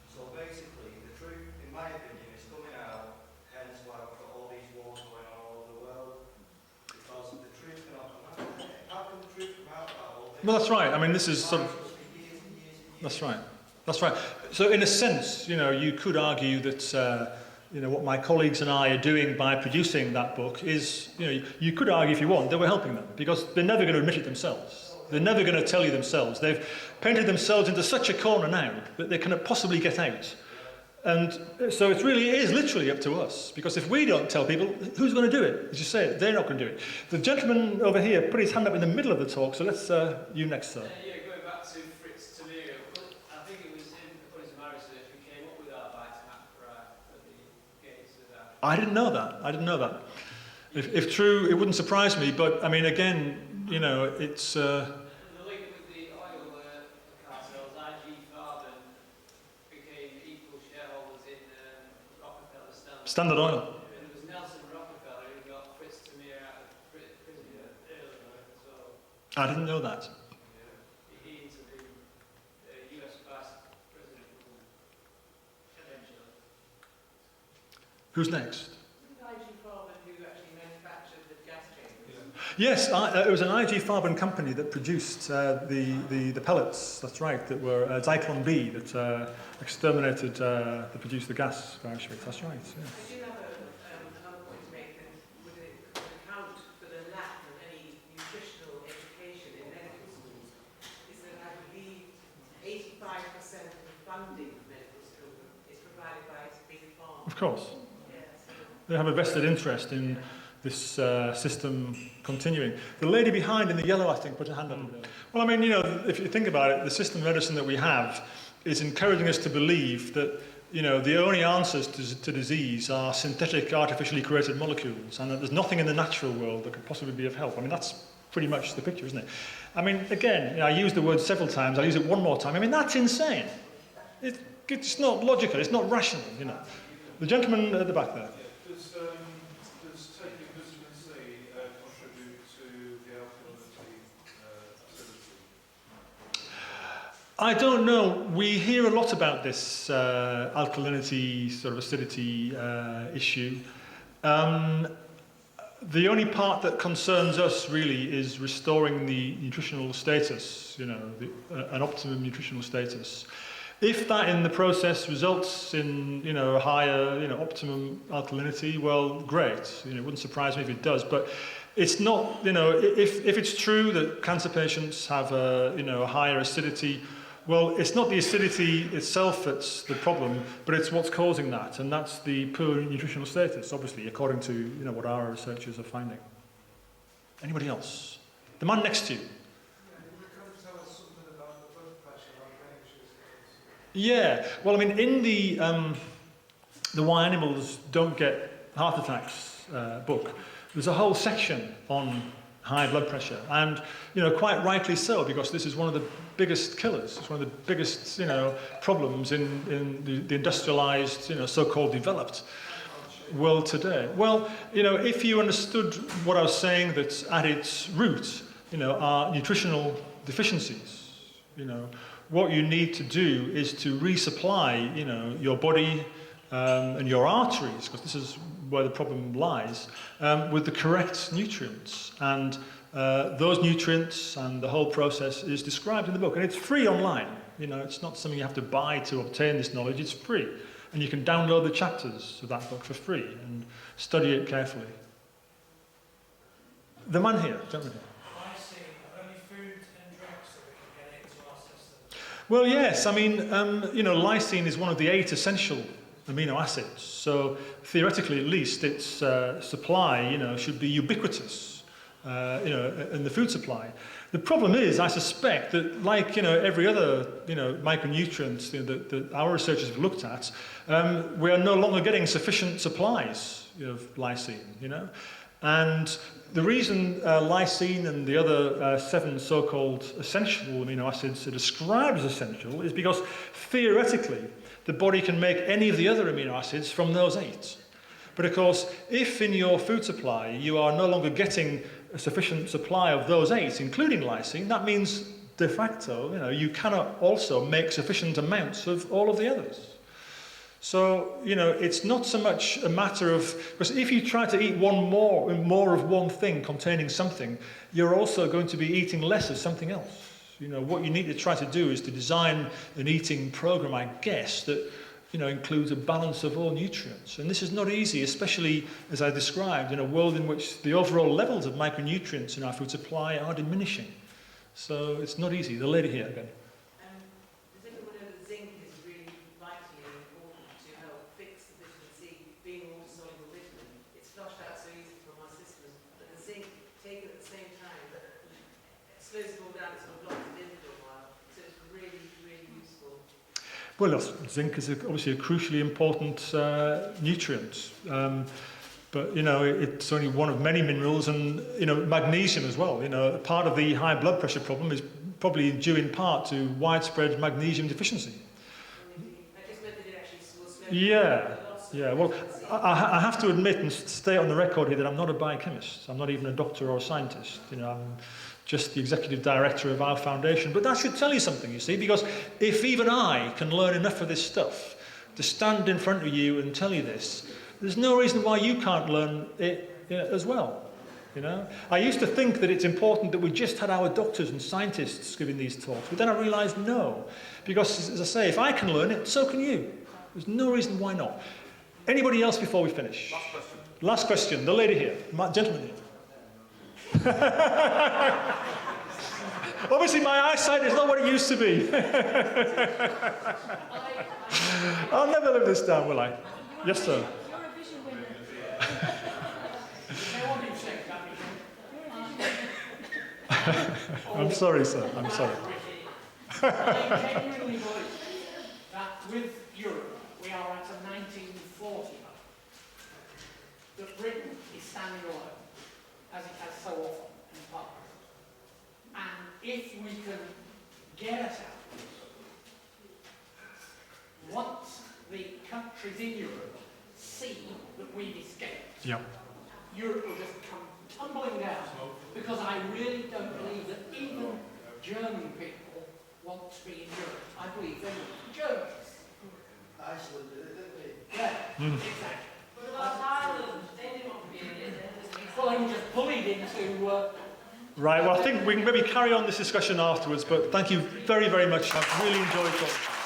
So basically, the truth, in my opinion, is coming out, hence why we've got all these wars going on all over the world. Because the truth cannot come out. How can the truth come out about all this? Well, that's right. I mean, this is sort of... That's right. That's right. So in a sense, you know, you could argue that, you know, what my colleagues and I are doing by producing that book is, you know, you could argue if you want that we're helping them, because they're never going to admit it themselves. They're never going to tell you themselves. They've painted themselves into such a corner now that they cannot possibly get out. And so it really is literally up to us, because if we don't tell people, who's going to do it? As you say, they're not going to do it. The gentleman over here put his hand up in the middle of the talk, so let's, you next, sir. Yeah, going back to Fritz Tamir, I think it was him, according to my research, who came up with our Vitamap for the gates of that. I didn't know that. I didn't know that. If true, it wouldn't surprise me, but I mean, again, you know, it's... The link with the oil cartels, IG Farben became equal shareholders in Rockefeller Standard Oil. And it was Nelson Rockefeller who got Fritz Tamir out of prison earlier, so I didn't know that. he into the US Vice President eventually. Who's next? IG Farben who actually manufactured the gas chambers. Yes, it was an IG Farben company that produced the pellets, that's right, that were Zyklon B, that exterminated, that produced the gas for Auschwitz, that's right, yes. I do have another point to make, and would it account for the lack of any nutritional education in medical schools, is that I believe 85% of the funding for medical school is provided by Big Pharma. Of course. Yeah, so They have a vested interest in this system continuing. The lady behind in the yellow, I think, put her hand up. Well, I mean, you know, if you think about it, the system of medicine that we have is encouraging us to believe that, you know, the only answers to disease are synthetic, artificially created molecules, and that there's nothing in the natural world that could possibly be of help. I mean, that's pretty much the picture, isn't it? I mean, again, you know, I used the word several times, I'll use it one more time. I mean, that's insane. It's not logical, it's not rational, you know. The gentleman at the back there. Does taking vitamin C contribute to the alkalinity acidity? I don't know. We hear a lot about this alkalinity, sort of acidity issue. The only part that concerns us really is restoring the nutritional status, you know, an optimum nutritional status. If that in the process results in, you know, a higher, you know, optimum alkalinity, well, great. You know, it wouldn't surprise me if it does, but it's not, you know, if it's true that cancer patients have a, you know, a higher acidity, well, it's not the acidity itself that's the problem, but it's what's causing that, and that's the poor nutritional status, obviously, according to, you know, what our researchers are finding. Anybody else? The man next to you. Yeah, well, I mean, in the Why Animals Don't Get Heart Attacks book, there's a whole section on high blood pressure, and, you know, quite rightly so, because this is one of the biggest killers. It's one of the biggest, you know, problems in the industrialized, you know, so-called developed world today. Well, you know, if you understood what I was saying, that at its root, you know, are nutritional deficiencies, you know, what you need to do is to resupply, you know, your body and your arteries, because this is where the problem lies, with the correct nutrients. And those nutrients and the whole process is described in the book. And it's free online. You know, it's not something you have to buy to obtain this knowledge. It's free. And you can download the chapters of that book for free and study it carefully. The man here, gentleman here. Well, yes. I mean, you know, lysine is one of the 8 essential amino acids. So theoretically, at least, its supply, you know, should be ubiquitous, you know, in the food supply. The problem is, I suspect that, like every other micronutrient that our researchers have looked at, we are no longer getting sufficient supplies of lysine. And the reason lysine and the other 7 so-called essential amino acids are described as essential is because theoretically the body can make any of the other amino acids from those 8. But of course, if in your food supply you are no longer getting a sufficient supply of those 8, including lysine, that means de facto, you cannot also make sufficient amounts of all of the others. So, it's not so much a matter of, because if you try to eat more of one thing containing something, you're also going to be eating less of something else. What you need to try to do is to design an eating program, I guess, that includes a balance of all nutrients. And this is not easy, especially, as I described, in a world in which the overall levels of micronutrients in our food supply are diminishing. So it's not easy. The lady here again. Does anyone know that zinc is really vitally important to help fix the vitamin C, being a water-soluble vitamin? It's flushed out so easy from our system, but the zinc, taken at the same time, slows it all down, it sort of blocks it in for a while. So it's really, really useful. Well, zinc is obviously a crucially important nutrient, but it's only one of many minerals, and magnesium as well. Part of the high blood pressure problem is probably due in part to widespread magnesium deficiency. I just meant that it actually will slow Yeah. Well, I have to admit and state on the record here that I'm not a biochemist. I'm not even a doctor or a scientist. I'm just the executive director of our foundation. But that should tell you something, you see, because if even I can learn enough of this stuff to stand in front of you and tell you this, there's no reason why you can't learn it as well. I used to think that it's important that we just had our doctors and scientists giving these talks, but then I realised no, because as I say, if I can learn it, so can you. There's no reason why not. Anybody else before we finish? Last question. The lady here, gentleman here. Obviously my eyesight is not what it used to be. I'll never live this down, will I? Yes, sir. You're a vision winner. I'm sorry, sir. I'm sorry. I genuinely believe that with Europe, we are at a 1940 moment. That Britain is standing alone, as it has so often in the past. And if we can get us out of this, once the countries in Europe see that we've escaped, Europe will just come tumbling down, because I really don't believe that even German people want to be in Europe. I believe they want to be Germans. Iceland did it, didn't they? Yeah, exactly. What about Ireland? They didn't want to be in it. Well, they were just bullied into... Right, well, I think we can maybe carry on this discussion afterwards, but thank you very, very much. I've really enjoyed talking.